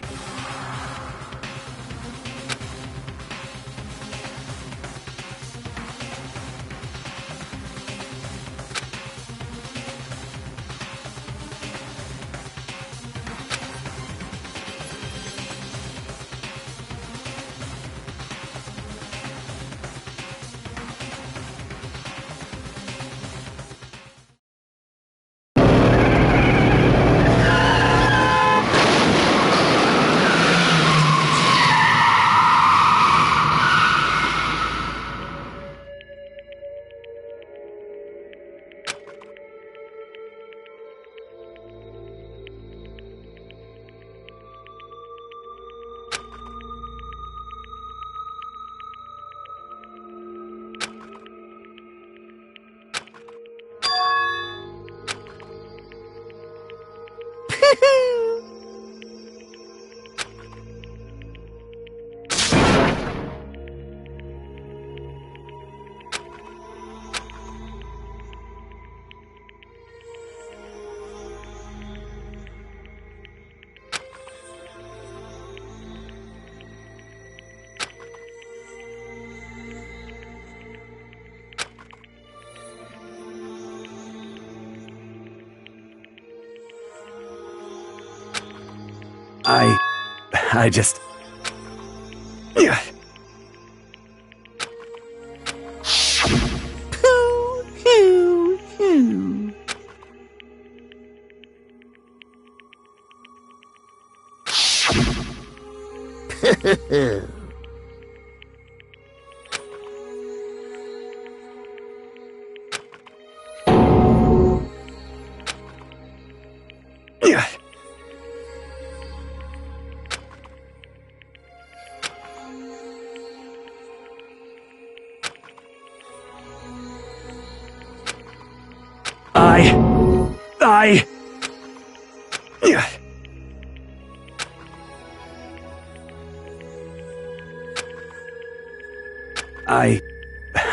I just...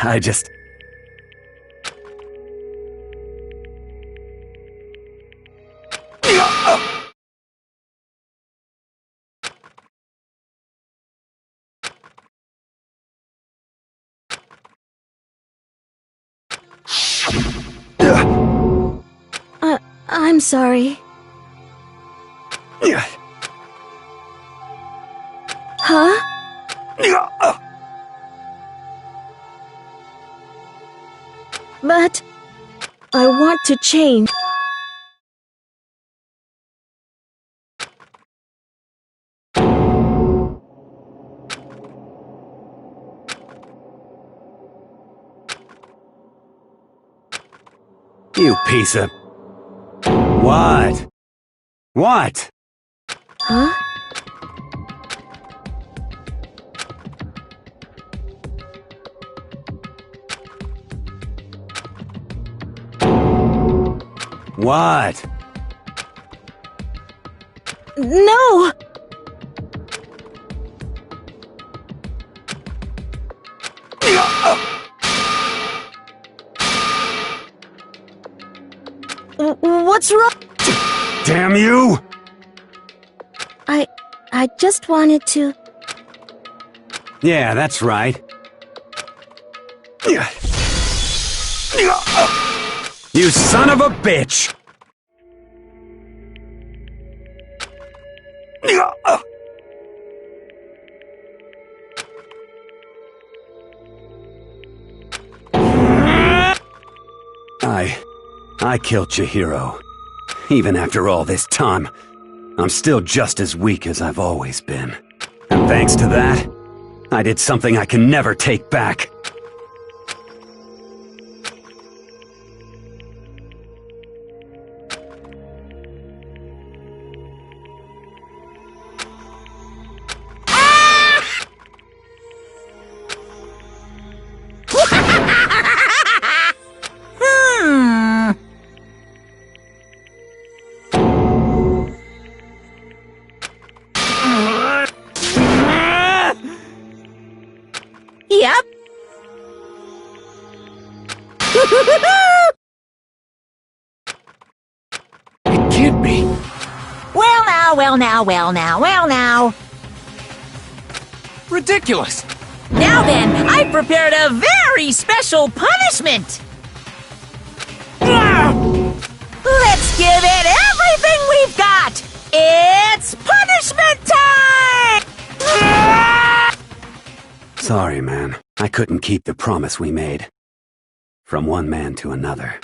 I just... I'm sorry. Huh? But I want to change. You piece of... What? What? Huh? What? No! What's wrong? Damn you! I just wanted to... Yeah, that's right. You son of a bitch! I killed Chihiro. Even after all this time, I'm still just as weak as I've always been. And thanks to that, I did something I can never take back. Yep. It can't be. Well now. Ridiculous. Now then, I've prepared a very special punishment. Let's give it everything we've got. It's punishment time! Sorry, man. I couldn't keep the promise we made. From one man to another.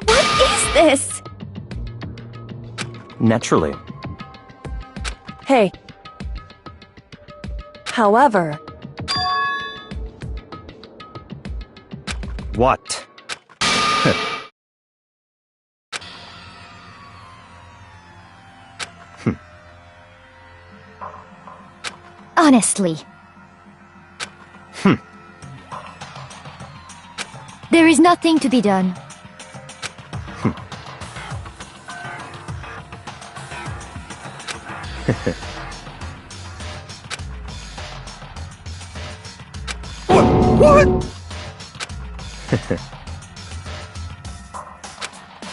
What is this? Naturally. Hey. However, What? Honestly. There is nothing to be done. What?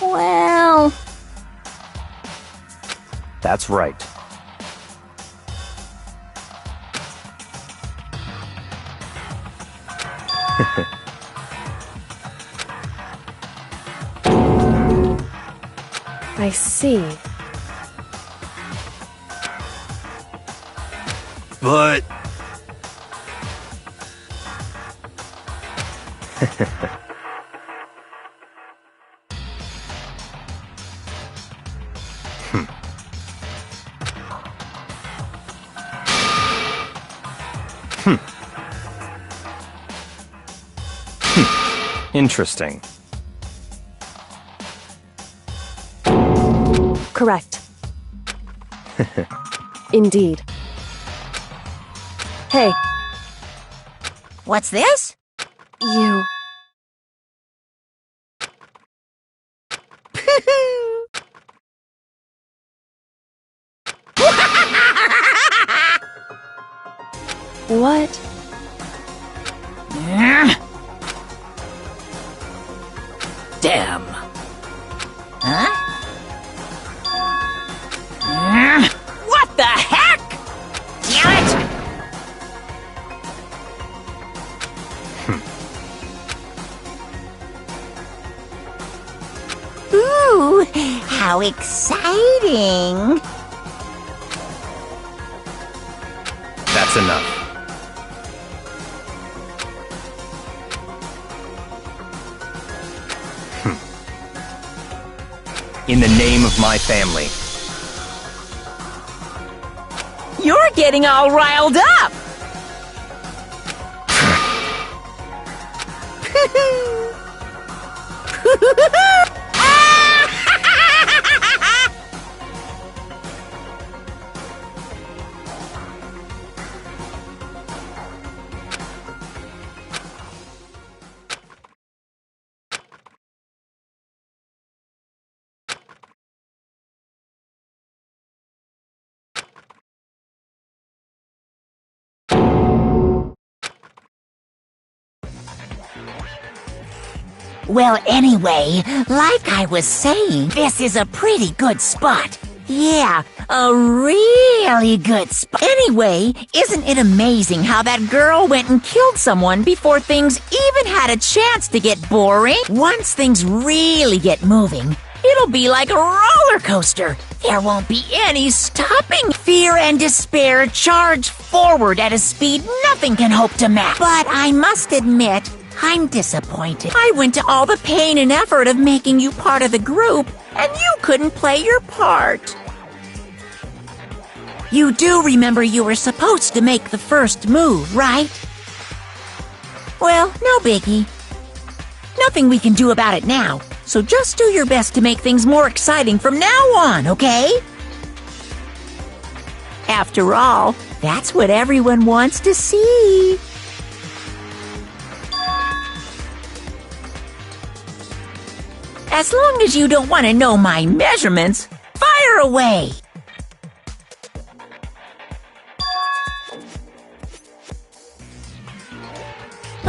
Well, That's right. I see. But... Interesting. Correct. Indeed. Hey, What's this? you. What? Damn. Huh? What the heck? Damn it! Ooh, how exciting! That's enough. In the name of my family. You're getting all riled up! Well, anyway, like I was saying, this is a pretty good spot. Yeah, a really good spot. Anyway, isn't it amazing how that girl went and killed someone before things even had a chance to get boring? Once things really get moving, it'll be like a roller coaster. There won't be any stopping. Fear and despair charge forward at a speed nothing can hope to match. But I must admit, I'm disappointed. I went to all the pain and effort of making you part of the group, and you couldn't play your part. You do remember you were supposed to make the first move, right? Well, no biggie. Nothing we can do about it now, so just do your best to make things more exciting from now on, okay? After all, that's what everyone wants to see. As long as you don't want to know my measurements, fire away!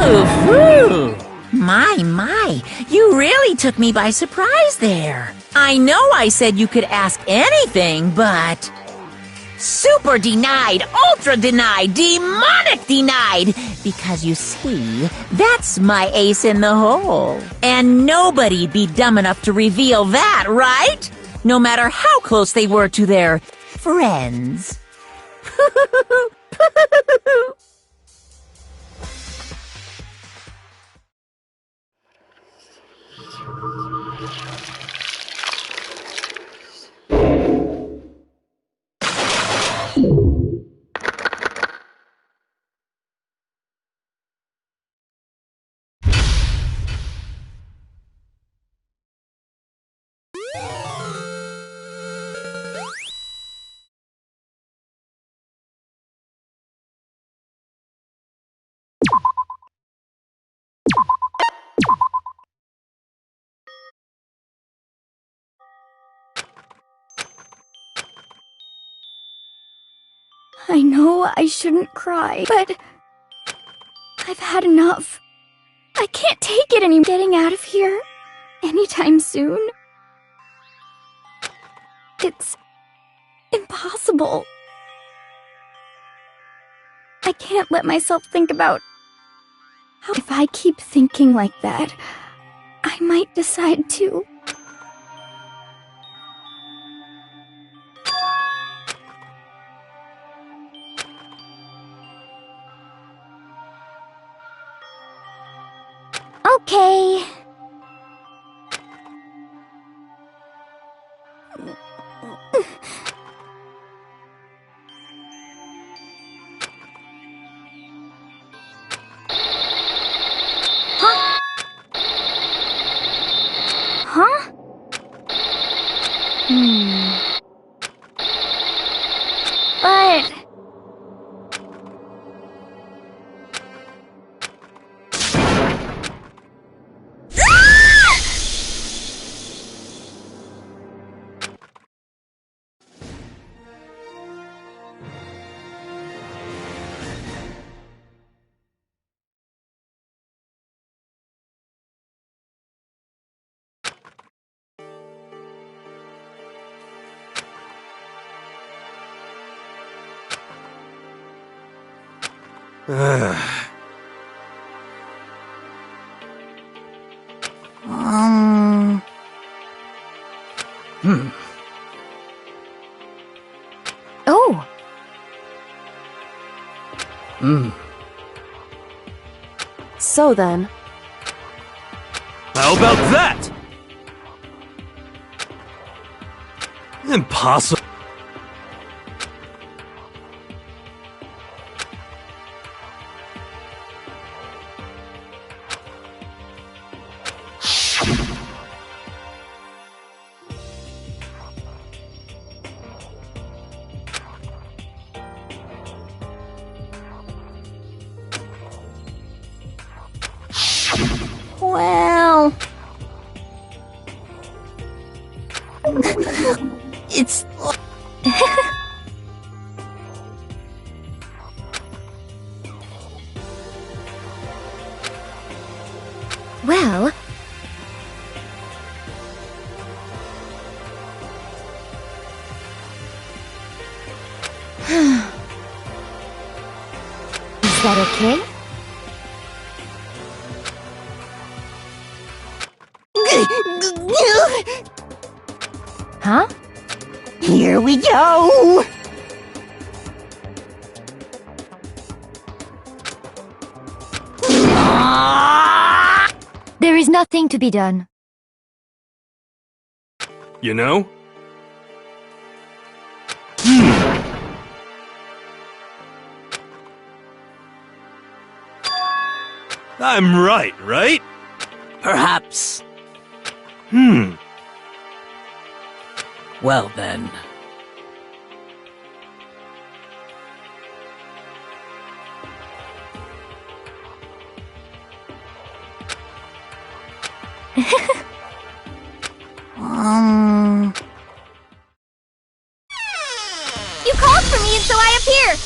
Ooh, my My, you really took me by surprise there. I know I said you could ask anything, but... Super denied, ultra denied, demonic denied! Because you see, that's my ace in the hole. And nobody'd be dumb enough to reveal that, right? No matter how close they were to their friends. I know I shouldn't cry, but I've had enough. I can't take it anymore. Getting out of here anytime soon. It's impossible. I can't let myself think about how if I keep thinking like that, I might decide to. Okay. Huh? Huh? But... Oh. So then... How about that? Impossible. Well... it's... Well... Is that okay? Huh? Here we go! There is nothing to be done. You know? I'm right? Perhaps. Well then. You called for me and so I appear!